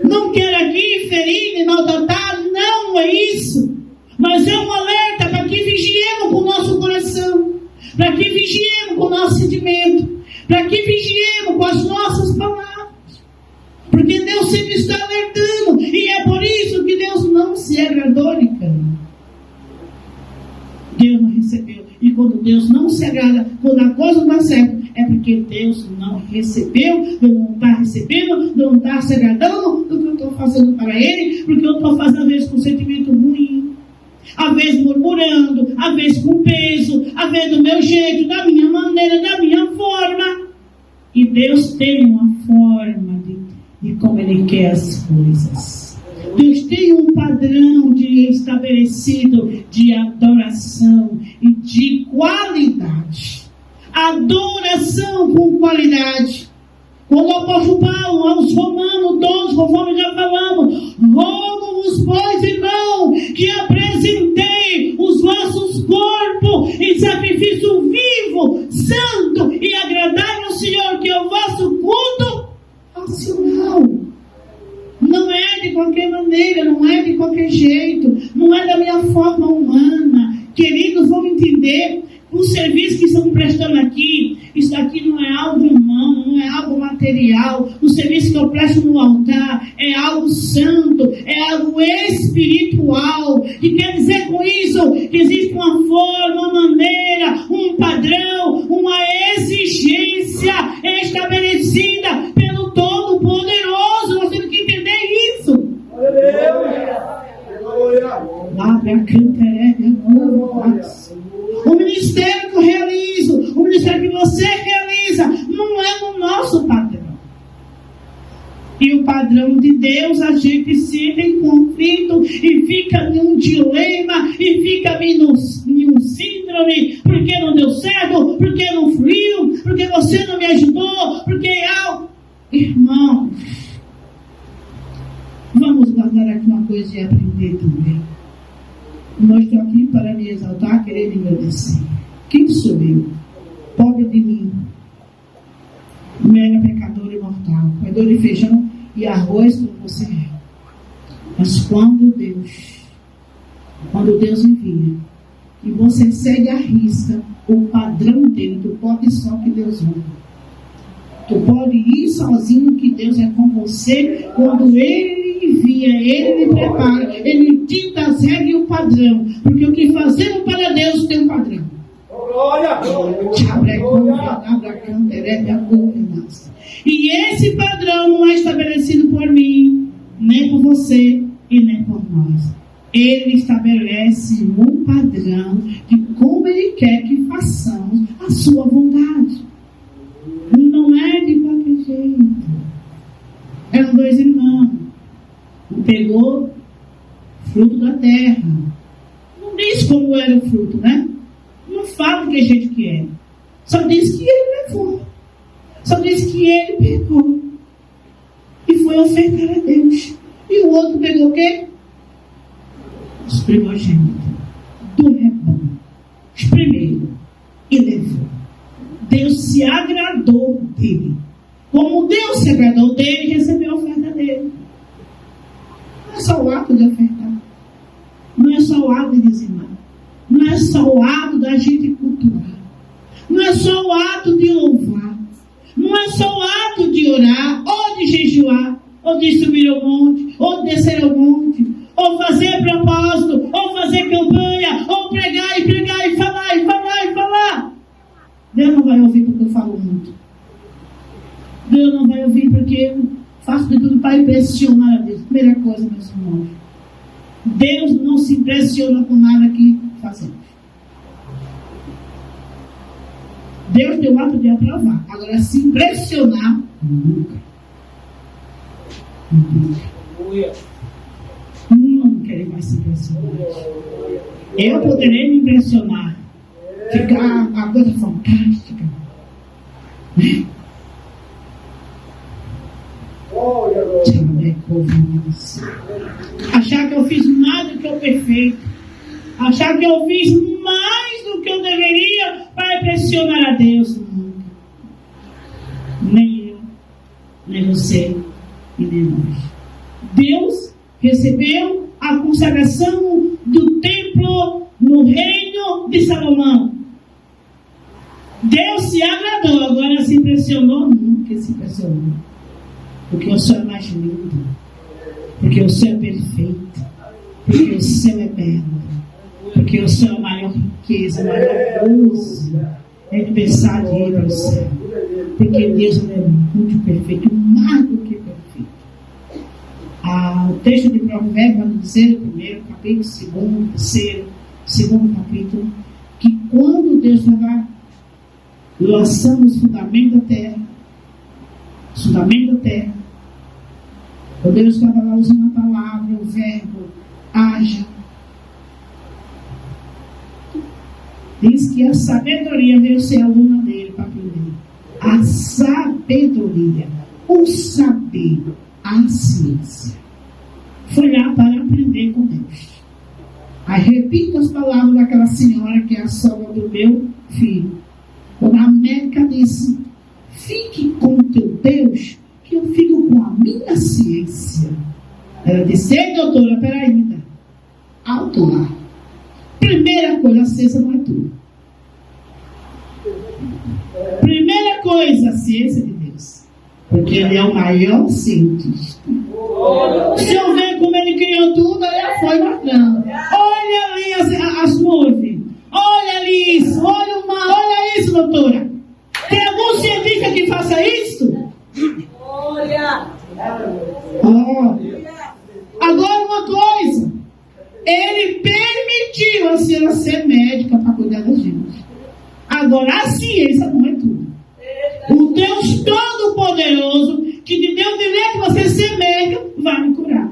Não quero aqui ferir nem maltratar, não é isso. Mas é um alerta para que vigiemos com o nosso coração, para que vigiemos com o nosso sentimento, para que vigiemos com as nossas palavras. Porque Deus sempre está alertando, e é por isso que Deus não se agradou de Caim. Deus não recebeu. E quando Deus não se agrada, quando a coisa não dá certo, é porque Deus não recebeu, não está recebendo, não está se agradando do que eu estou fazendo para Ele, porque eu estou fazendo às vezes com sentimento ruim, às vezes murmurando, às vezes com peso, às vezes do meu jeito, da minha maneira, da minha forma. E Deus tem uma forma de como Ele quer as coisas. Deus tem um padrão estabelecido de adoração e de qualidade. Adoração com qualidade. Quando o apóstolo Paulo, aos Romanos 12, conforme já falamos, rogo-vos, pois, irmão, que apresentei os vossos corpos em sacrifício vivo, santo e agradável ao Senhor, que é o vosso culto racional. Não é de qualquer maneira, não é de qualquer jeito, não é da minha forma humana. Queridos, vamos entender, o serviço que estamos prestando aqui, isso aqui não é algo humano, não é algo material. O serviço que eu presto no altar é algo santo, é algo espiritual. E quer dizer com isso que existe uma forma, uma maneira, um padrão, uma exigência estabelecida pelo Todo-Poderoso. Nós temos que entender isso. O ministério que eu realizo, o ministério que você realiza, não é no nosso padrão. E o padrão de Deus, a gente se entra em conflito e fica num dilema e fica num síndrome, porque não deu certo, porque não fluiu, porque você não me ajudou, porque irmãos, vamos guardar aqui uma coisa e aprender também. Nós estamos aqui para me exaltar, querer me agradecer. Quem sou eu? Pobre de mim, mega pecador imortal, comedor de feijão e arroz como você é. Mas quando Deus envia e você segue à risca o padrão dele, tu pode só que Deus manda. Tu pode ir sozinho que Deus é com você. Quando Ele envia, Ele lhe prepara, Ele dita as regras e o padrão. Porque o que fazemos para Deus tem um padrão. E esse padrão não é estabelecido por mim, nem por você e nem por nós. Ele estabelece um padrão de como Ele quer que façamos a sua vontade. Não é de qualquer jeito. Eram dois irmãos. Um pegou fruto da terra. Não diz como era o fruto, né? Não fala de que jeito que era. Só diz que ele levou. Só diz que ele pegou. E foi ofertar a Deus. E o outro pegou o quê? Os primogênitos do rebanho. Os primeiros. E levou. Deus se agradou dele. Como Deus se agradou dele, recebeu a oferta dele. Não é só o ato de ofertar. Não é só o ato de dizimar. Não é só o ato da gente cultuar. Não é só o ato de louvar. Não é só o ato de orar, ou de jejuar, ou de subir ao monte, ou de descer ao monte, ou fazer propósito, ou fazer campanha, ou pregar e pregar e falar e falar e falar. Deus não vai ouvir porque eu falo muito. Deus não vai ouvir porque eu faço de tudo para impressionar a Deus. Primeira coisa, meus irmãos, Deus não se impressiona com nada que fazemos. Deus tem o ato de aprovar. Agora, se impressionar, nunca. Nunca ele vai se impressionar. Eu poderei me impressionar. Ficar uma coisa fantástica. Achar que eu fiz mais do que o perfeito. Achar que eu fiz mais do que eu deveria para impressionar a Deus. Nem eu, nem você e nem nós. Deus recebeu a consagração do templo no reino de Salomão. Deus se agradou, agora se impressionou? Nunca se impressionou. Porque o céu é mais lindo. Porque o céu é perfeito. Porque o céu é belo. Porque o céu é a maior riqueza, a maior gozo. É de pensar de ir para o céu. Porque Deus é muito perfeito, mais do que perfeito. O texto de Provérbios vai dizer, no primeiro capítulo, segundo capítulo, que quando Deus vai lançando os fundamentos da terra, quando Deus estava lá usando a palavra, o verbo, haja, diz que a sabedoria veio ser aluna dele para aprender. A sabedoria, o saber, a ciência. Foi lá para aprender com Deus. Aí repito as palavras daquela senhora que é a sogra do meu filho. Quando a médica disse, fique com o teu Deus, que eu fico com a minha ciência. Ela disse, ei doutora, peraí ainda. Alto lá. Primeira coisa, a ciência não é tudo. Primeira coisa, a ciência de Deus. Porque Ele é o maior cientista. Se eu ver como Ele criou tudo, Ele foi matando. Olha ali as nuvens. Olha ali isso. Olha o mar. Olha isso, doutora. Tem algum cientista que faça isso? Olha. Agora uma coisa. Ele permitiu a senhora ser médica para cuidar da gente. Agora a ciência não é tudo. O Deus Todo-Poderoso que te deu o direito de você ser médica vai me curar.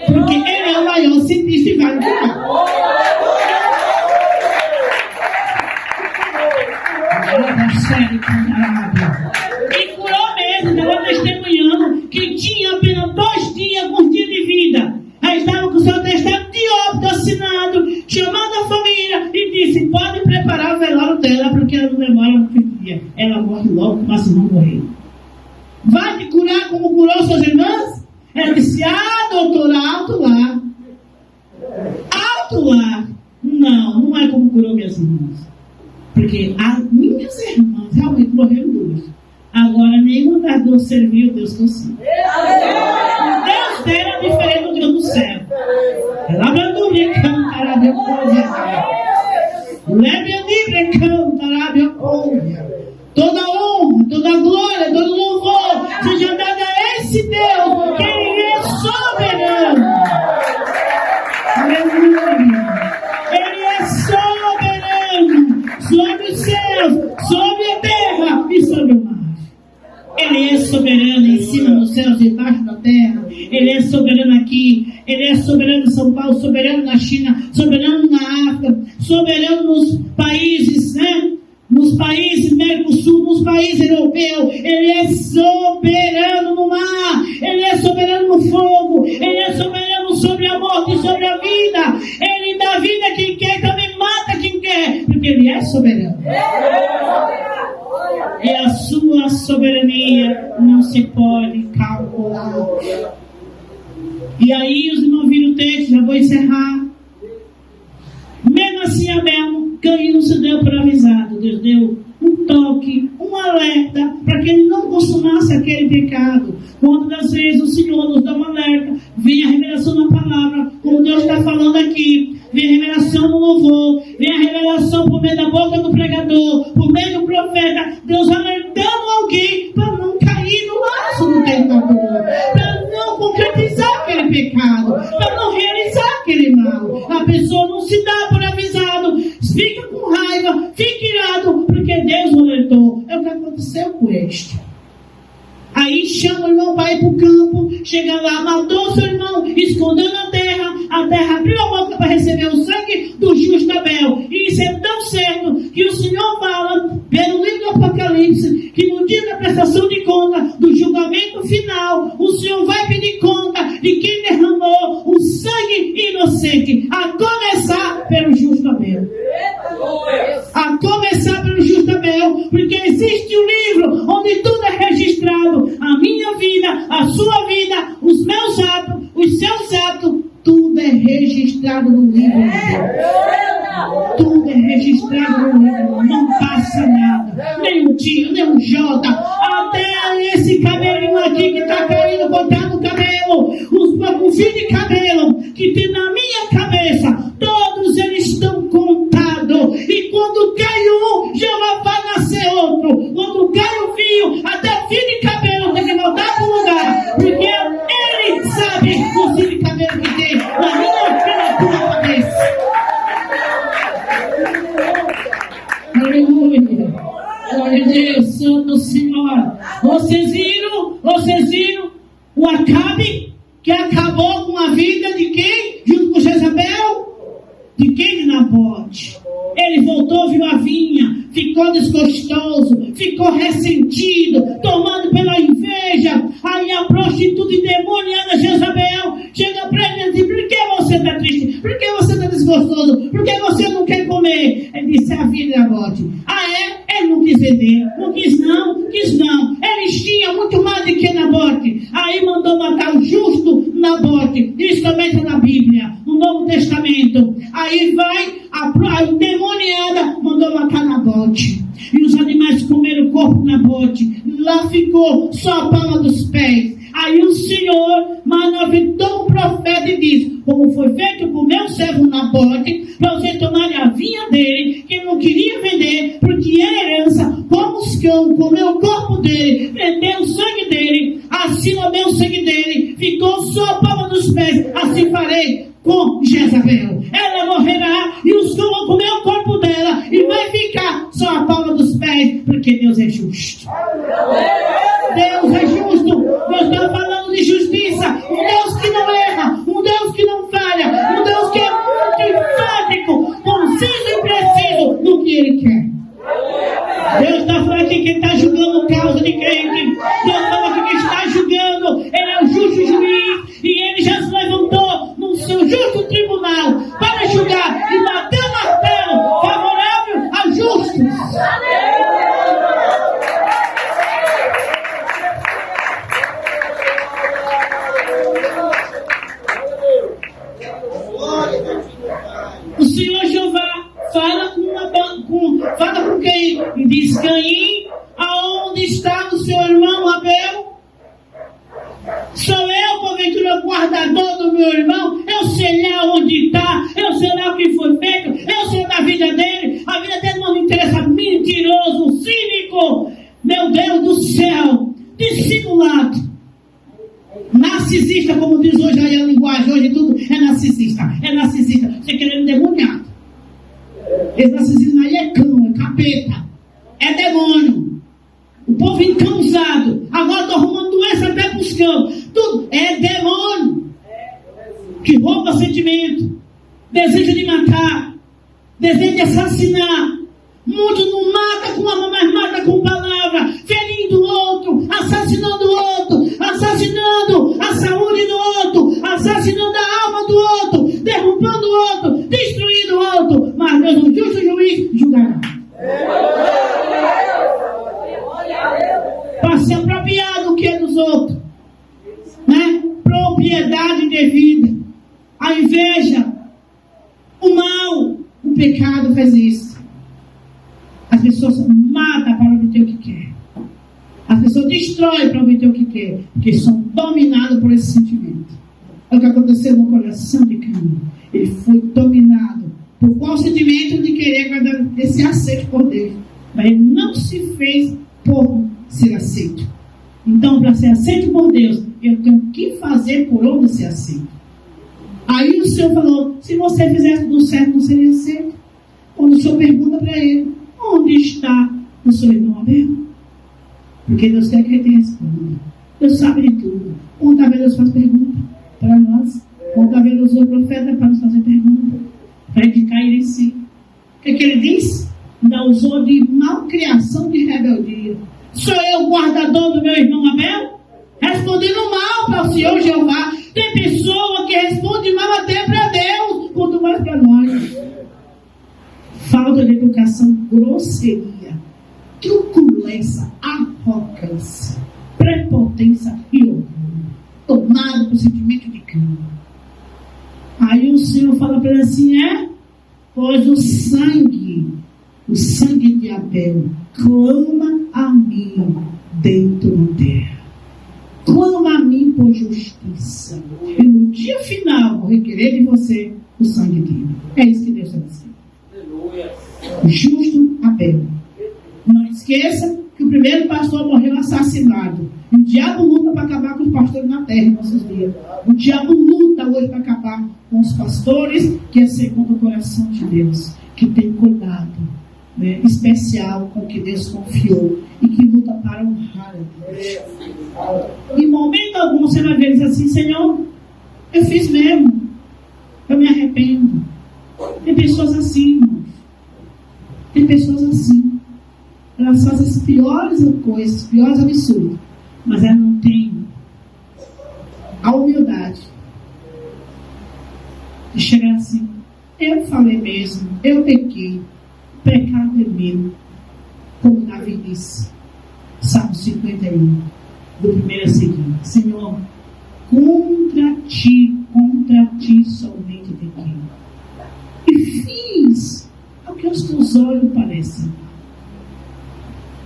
Porque Ele é o maior cientista e vai me curar. E curou mesmo, estava testemunhando que tinha apenas 2 dias, alguns dias de vida. Aí estava com o seu testamento de óbito assinado, chamando a família e disse, pode preparar o velório dela, porque ela não demora muito dia. Ela morre logo, mas não morreu. Vai te curar como curou suas irmãs? Ela disse, doutora, alto lá. Alto lá. Não é como curou minhas irmãs. Porque as minhas irmãs realmente morreram 2. Agora nenhuma das 2 serviu Deus que eu sirvo. Deus dela é diferente do Deus do céu. Ela mandou me cantar a minha coisa. Leve a livre cantar a minha coisa. Toda honra, toda glória, todo louvor seja dada a esse Deus, que Ele é soberano. Aleluia. Ele é soberano sobre os céus, sobre a terra e sobre o mar. Ele é soberano em cima dos céus e embaixo da terra. Ele é soberano aqui. Ele é soberano em São Paulo, soberano na China, soberano na África, soberano nos países, né? Nos países Mercosul, nos países europeus. Ele é soberano no mar. Ele é soberano no fogo. Ele é soberano sobre a morte e sobre a vida. Ele dá vida a quem quer, também mata quem quer, porque Ele é soberano. E a sua soberania não se pode calcular. E aí os irmãos viram o texto, já vou encerrar. Mesmo assim, Abel, Caim não se deu por avisado. Deus deu um toque, um alerta, para que ele não consumasse aquele pecado. Quando das vezes o Senhor nos dá um alerta, vem a revelação na palavra, como Deus está falando aqui, vem a revelação no louvor, vem a revelação por meio da boca do pregador, por meio do profeta, Deus alertando alguém para não cair no laço do tentador, para não concretizar aquele pecado, para não realizar aquele mal. A pessoa não se dá por avisado, fica com raiva, fica irado, porque Deus o alertou. É o que aconteceu com este. Aí chama o irmão para ir para o campo, chega lá, matou seu irmão, escondeu na terra, a terra abriu a boca para receber o sangue do justo Abel. E isso é tão certo que o Senhor fala, pelo livro do Apocalipse, que no dia da prestação de conta, do julgamento final, o Senhor vai vai pedir conta de quem derramou o sangue inocente, a começar pelo justo Abel. A começar pelo justo Abel, porque existe um livro onde tudo é registrado, a minha vida, a sua vida, os meus atos, os seus atos, tudo é registrado no livro de Deus. Tudo é registrado no livro, não passa nada, nem um tio, nem um jota, até esse cabelinho aqui que está caindo, botar no cabelo, o fio de cabelo que tem na minha cabeça, todos eles estão contados, e quando cai um, já vai nascer outro. Quando cai o fio, até o fio de cabelo tem que voltar para o lugar, porque ele sabe o fio de cabelo que tem na minha e na tua cabeça. Aleluia. Glória a Deus, Santo Senhor. Vocês viram o Acabe, que acabou com a vida de quem? Junto com Jezabel? De quem? De Nabote. Ele voltou, viu a vinha, ficou desgostoso, ficou ressentido, tomado pela inveja. Aí a prostituta endemoniada Jezabel chega para ele e diz: por que você está triste? Por que você está desgostoso? Por que você não quer comer? Ele disse: a vida de Nabote. Ah, é? Ele não quis vender. Não quis não. Eles tinham muito mais do que Nabote. Aí mandou matar o justo Nabote. Isso também está na Bíblia, no Novo Testamento. Aí vai a endemoniada, mandou matar Nabote. E os animais comeram o corpo de Nabote. Lá ficou só a palma dos pés. Aí o Senhor manovitou o profeta e disse: como foi feito com o meu servo Nabote, para você tomar a vinha dele, que não queria vender, porque era herança, como os cães comeu o corpo dele, prendeu o sangue dele, assim lameu o sangue dele, ficou só a palma dos pés. Assim farei com Jezabel. Ela morrerá e os cães vão comer o corpo dela e vai ficar só a palma dos pés, porque Deus é justo. Deus é justo. Deus está falando de justiça. Um Deus que não erra, um Deus que não falha, um Deus que é muito enfático, conciso e preciso no que Ele quer. Deus está falando aqui que Ele está julgando causa de crente. Deus fala aqui que está julgando. Ele é o justo juiz e Ele já se levantou no seu justo tribunal para julgar e bater o martelo favorável a justos. O Senhor Jeová fala com quem? E diz: Caim, aonde está o seu irmão Abel? Sou eu, porventura, guardador do meu irmão? Eu sei lá onde está, eu sei lá o que foi feito, eu sei da vida dele. A vida dele não me interessa. Mentiroso, cínico, meu Deus do céu, dissimulado, narcisista, como diz hoje aí a linguagem, hoje tudo é narcisista. Você querendo endemoniado. Esse narcisismo aí é cão, é capeta, é demônio. O povo encausado. Agora estou arrumando doença até para os cães. Tudo é demônio que rouba sentimento, desejo de matar, desejo de assassinar. Muitos não mata com amor, mas mata com palavra, ferindo o outro, assassinando o outro, assassinando a saúde do outro, assassinando a alma do outro, derrubando o outro, destruindo o outro. Mas Deus, o justo juiz, julgará. Para se apropriar do que é dos outros, né? Propriedade devida. A inveja, o mal, o pecado faz isso. As pessoas matam para obter o que quer. As pessoas destroem para obter o que quer, porque são dominadas por esse sentimento. É o que aconteceu no coração de Caim. Ele foi dominado por qual sentimento de querer agradar, esse aceito por Deus. Mas ele não se fez por ser aceito. Então, para ser aceito por Deus, eu tenho que fazer por onde ser aceito. Aí o Senhor falou: se você fizesse tudo certo, não seria aceito. Quando o Senhor pergunta para ele: onde está o seu irmão Abel? Porque Deus quer que ele responda. Deus sabe de tudo. Quantas vezes Deus faz pergunta para nós? Quantas vezes Deus usou o profeta para nos fazer pergunta? Para ele cair em si. O que ele disse? Ainda usou de malcriação, de rebeldia. Sou eu o guardador do meu irmão Abel? Respondendo mal para o Senhor, Senhor Jeová. Tem pessoa que responde mal até para Deus, quanto mais para nós. Falta de educação, grosseria, truculência, arrogância, prepotência e orgulho, tomado por sentimento de crime. Aí o Senhor fala para ele assim, pois o sangue de Abel clama a mim dentro da terra. Clama a mim por justiça. E no dia final vou requerer de você o sangue dele. É isso que Deus está dizendo. Justo Abel. Não esqueça que o primeiro pastor morreu assassinado. E o diabo luta para acabar com os pastores na terra em nossos dias. O diabo luta hoje para acabar com os pastores, que é segundo o coração de Deus, que tem cuidado, né, especial com o que Deus confiou e que luta para honrar a Deus. Em momento algum você vai ver eles assim, Senhor, eu fiz mesmo, eu me arrependo. Tem pessoas assim, irmãos. Tem pessoas assim. Elas fazem as piores coisas, os piores absurdos, mas elas não têm a humildade de chegar assim, eu falei mesmo, eu pequei, o pecado é meu, como Davi disse, Salmo 51, do primeiro a seguir, Senhor, contra ti somente pequei, e fiz o que aos teus olhos parecem.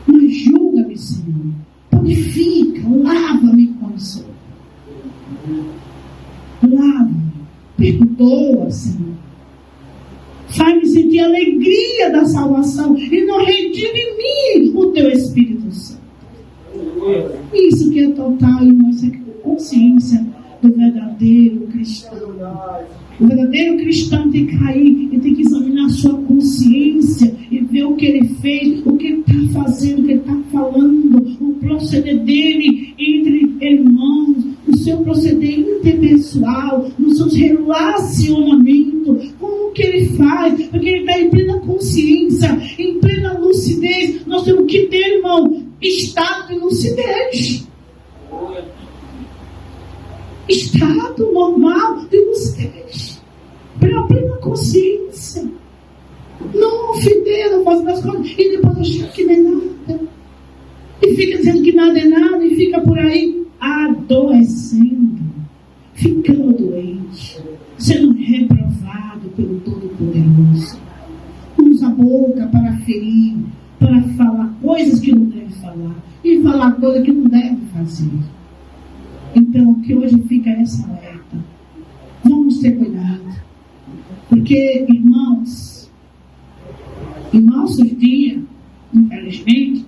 Mas julga-me, Senhor, purifica, lava-me com isso. Lava-me, perdoa, Senhor. Faz-me sentir a alegria da salvação e não retire de mim o teu Espírito Santo. Isso que é total, irmão, isso é consciência do verdadeiro cristão. O verdadeiro cristão tem que cair e tem que examinar a sua consciência e ver o que ele fez, o que ele está fazendo, o que ele está falando, o proceder dele entre irmãos, o seu proceder interpessoal, nos seus relacionamentos, como que ele faz, porque ele está em plena consciência, em plena lucidez. Nós temos que ter, irmão, estado de lucidez. Estado normal de lucidez, pela plena consciência, não ofendendo, fazendo as coisas e depois achando que não é nada, e fica dizendo que nada é nada e fica por aí adoecendo, ficando doente, sendo reprovado pelo Todo-Poderoso. Usa a boca para ferir, para falar coisas que não deve falar e falar coisas que não deve fazer. Então, que hoje fica essa alerta. Vamos ter cuidado. Porque, irmãos, em nossos dias, infelizmente,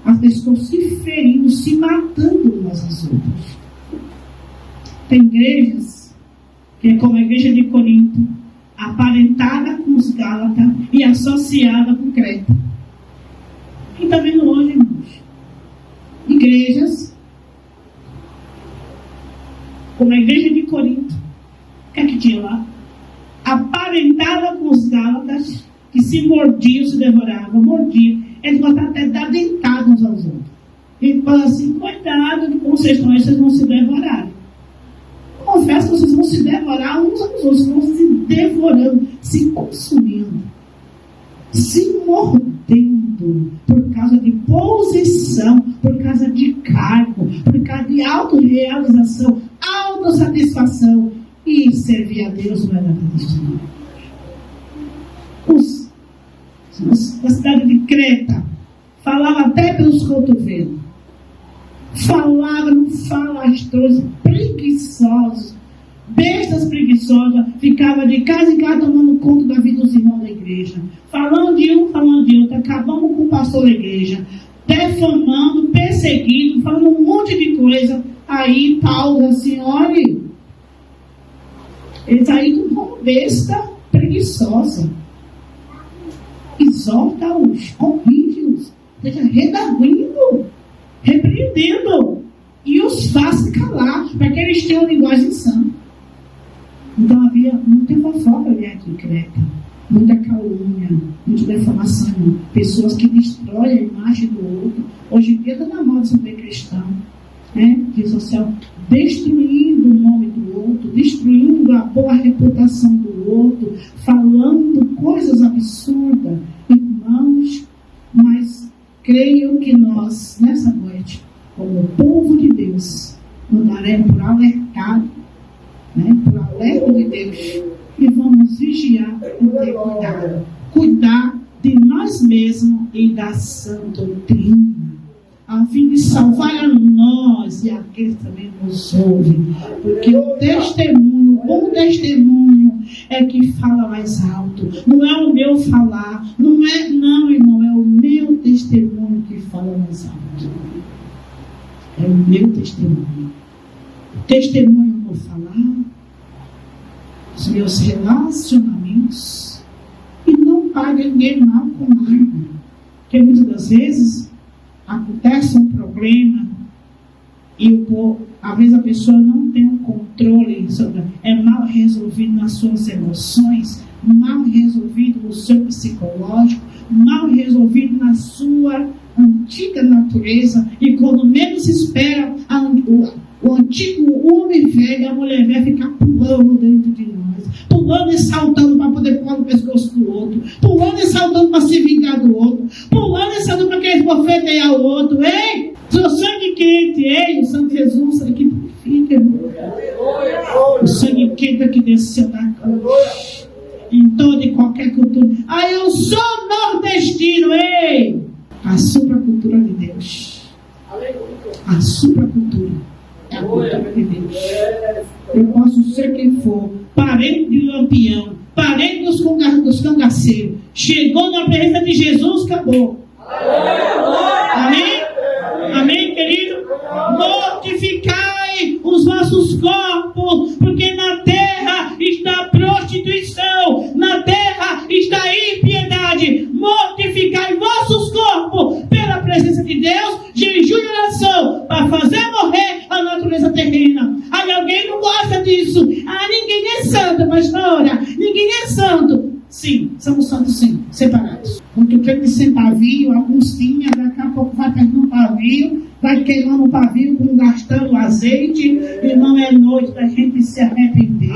as pessoas se ferindo, se matando umas às outras. Tem igrejas, que é como a igreja de Corinto, aparentada com os Gálatas e associada com Creta. Quem está vendo hoje, irmãos? Igrejas como a igreja de Corinto, o que é que tinha lá? Aparentada com os Gálatas, que se mordiam, se devoravam, mordiam. Eles botaram até dar dentado uns aos outros. E fala assim, cuidado de como vocês estão aí, vocês vão se devorar. Confesso que vocês vão se devorar uns aos outros, vão se devorando, se consumindo, se mordendo, por causa de posição, por causa de cargo, por causa de autorrealização, autossatisfação e servir a Deus não é nada disso. A cidade de Creta falava até pelos cotovelos, falavam falastros, preguiçosos, bestas preguiçosas, ficava de casa em casa tomando conta da vida dos irmãos da igreja, falando de um, falando de outro, acabamos com o pastor da igreja, defamando, perseguindo, falando um monte de coisa. Aí Paulo assim, olha, ele está aí como besta preguiçosa, exorta-os, corrige-os, esteja redarguindo, repreendendo e os faça calar, para que eles tenham linguagem sã. Então havia muita fofoca ali aqui em Creta, muita calúnia, muita defamação, pessoas que destroem a imagem do outro. Hoje em dia está na moda saber cristão. Rede social, destruindo o nome do outro, destruindo a boa reputação do outro, falando coisas absurdas. Irmãos, mas creio que nós, nessa noite, como povo de Deus, nos daremos por alertado, por alerta de Deus, e vamos vigiar e ter cuidado. Cuidar de nós mesmos e da sã doutrina, a fim de salvar a nós e aqueles que também nos ouvem. Porque o testemunho, o bom testemunho, é que fala mais alto. Não é o meu falar, não, irmão, é o meu testemunho que fala mais alto. É o meu testemunho. O testemunho eu vou falar, os meus relacionamentos, e não paga ninguém mal com nada. Porque muitas das vezes acontece um problema e às vezes a pessoa não tem um controle sobre, é mal resolvido nas suas emoções, mal resolvido no seu psicológico, mal resolvido na sua antiga natureza, e quando menos espera, o antigo homem velho, a mulher velha, ficar pulando dentro de nós, pulando e saltando para poder pular no pescoço do outro, pulando e saltando para se vingar do outro, pulando e saltando para querer ofender ao outro. Ei, seu sangue quente, ei, o sangue de Jesus, sangue que purifica, o sangue quente que desceu da cruz, em toda e qualquer cultura. Eu sou nordestino, ei, a supracultura de Deus, a supracultura. É a cultura de Deus. Eu posso ser quem for, parente de Lampião, parente dos cangaceiros, chegou na presença de Jesus, acabou. Amém? Amém, querido? Mortificai os vossos corpos, porque na terra está prostituição, na terra está impiedade. Mortificai vossos corpos pela presença de Deus, jejum e oração, para fazer morrer a natureza terrena. Aí alguém não gosta disso. Ninguém é santo, mas na hora, ninguém é santo. Sim, somos santos sim, separados. Porque o crente sem pavio, alguns tinham, daqui a pouco vai perder um pavio, vai queimando o pavio, gastando azeite. Irmão, é noite da gente se arrepender.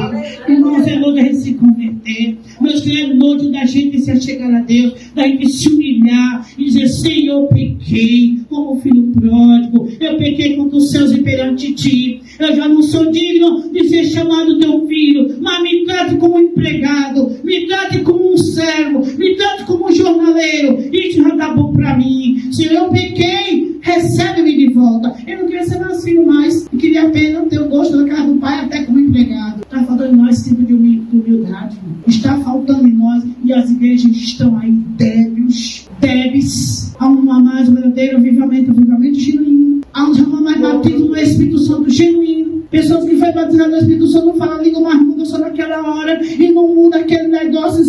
Irmãos, é noite da gente se converter. Meus queridos, é noite da gente se achegar a Deus, da gente se humilhar e dizer: Senhor, eu pequei como filho pródigo, eu pequei contra os céus e perante ti. Eu já não sou digno de ser chamado teu filho, mas me trate como um empregado, me trate como um servo, me trate como um jornaleiro. Isso já está bom para mim. Se eu pequei, recebe-me de volta. Eu não queria ser nascido mais, eu queria apenas ter o gosto da casa do pai, até como empregado. Está faltando em nós esse tipo de humildade. Está faltando em nós, e as igrejas estão aí débeis. Há uma mais verdadeiro avivamento genuíno. Há um mais batismo no Espírito Santo genuíno. Pessoas que foi batizadas no Espírito Santo não falam língua, mas mudam só naquela hora e não muda aquele negócio.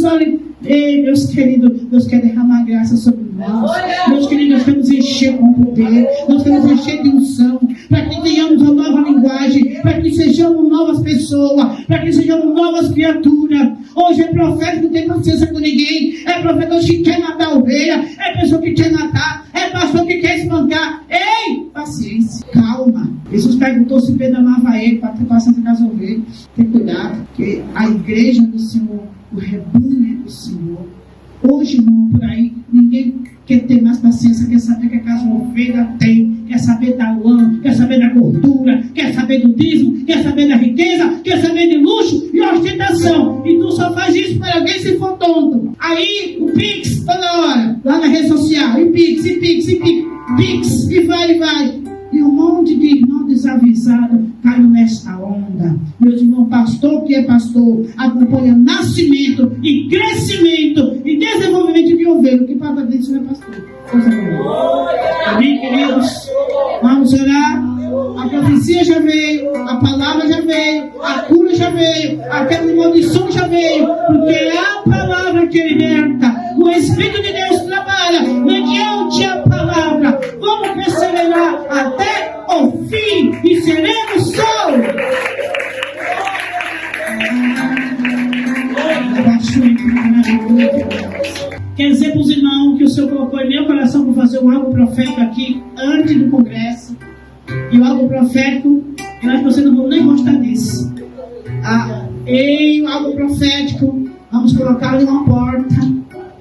Ei, meus queridos, Deus quer derramar graça sobre nós. Meus queridos, nós queremos encher com poder, nós queremos encher de unção, para que tenhamos uma nova linguagem, para que sejamos novas pessoas, para que sejamos novas criaturas. Hoje é profeta que não tem paciência com ninguém, é profeta que quer matar a ovelha, é pessoa que quer matar, é pastor que quer espancar. Ei, paciência, calma. Jesus perguntou se Pedro amava ele para ter paciência com as ovelhas. Tem cuidado, porque a igreja do Senhor, o rebanho do Senhor. Hoje, irmão, por aí, ninguém quer ter mais paciência, quer saber o que a ovelha tem, quer saber da lã, quer saber da gordura, quer saber do dízimo, quer saber da riqueza, quer saber de luxo e ostentação. E tu só faz isso para alguém se for tonto. Aí, o Pix, toda hora, lá na rede social, e Pix, e vai. E um monte de irmão desavisado caiu nesta onda. Meus irmãos, pastor que é pastor, acompanha nascimento e crescimento e desenvolvimento de ovelha. O que para disso não é pastor. Amém, queridos? Vamos orar. A profecia já veio, a palavra já veio, a cura já veio, aquela maldição já veio, porque é a palavra que liberta. O Espírito de Deus trabalha mediante a palavra. Vamos perseverar até o fim e seremos salvos. Quer dizer para os irmãos que o Senhor colocou em meu coração para fazer um algo profético aqui antes do congresso. E o algo profético gostar disso. Algo profético, vamos colocar uma porta.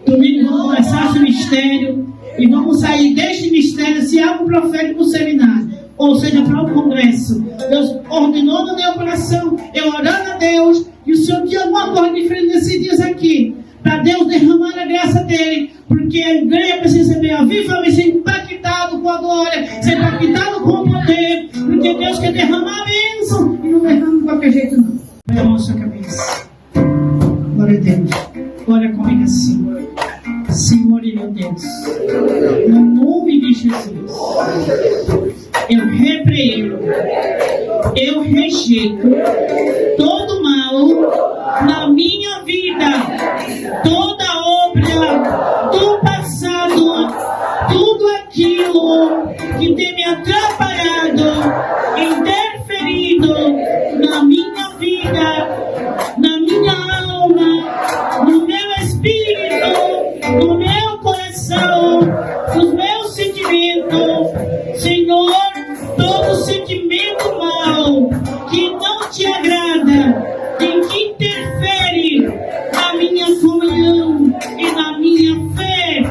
Domingo vamos começar esse mistério e vamos sair deste mistério se algo profético no seminário, ou seja, para o congresso. Deus ordenou no meu coração, eu orando a Deus, e o Senhor tinha alguma coisa diferente nesses dias aqui, para Deus derramar a graça dele, porque a igreja precisa ser bem avivada, ser impactado com a glória, ser impactado com o poder, porque Deus quer derramar a bênção e não derrama de qualquer jeito não. Põe a mão na sua cabeça. Glória a Deus. Glória comigo assim. Senhor e meu Deus, no nome de Jesus, eu repreendo, eu rejeito todo mal na minha vida, toda obra do passado, tudo aquilo que tem me atrapalhado, interferido na minha vida, na minha alma, no meu espírito, no meu coração, nos meus sentimentos. Senhor, todo sentimento mal que não te agrada e que interfere na minha comunhão e na minha fé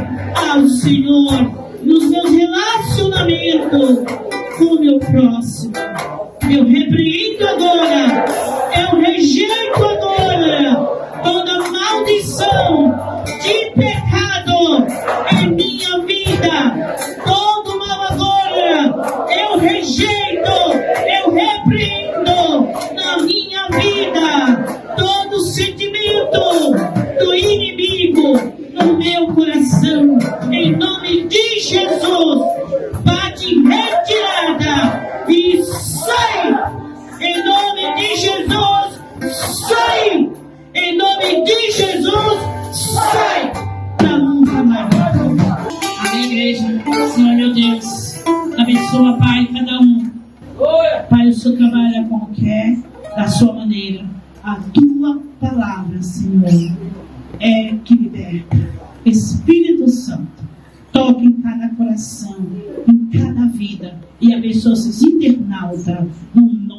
ao Senhor, nos meus relacionamentos com o meu próximo, eu repreendo agora, eu rejeito agora toda maldição de pecado em minha vida, todo mal agora, eu rejeito, eu repreendo na minha vida, todo sentimento do inimigo no meu coração, em nome de Jesus, bate retirada e sai, em nome de Jesus, sai, em nome de Jesus, sai, pra nunca mais. Amém, igreja. Senhor, meu Deus, abençoa, Pai, cada um. Pai, o Senhor trabalha como quer, da sua maneira. A tua palavra, Senhor, é que liberta. Espírito Santo, toque em cada coração, em cada vida, e abençoa esses internautas, no nome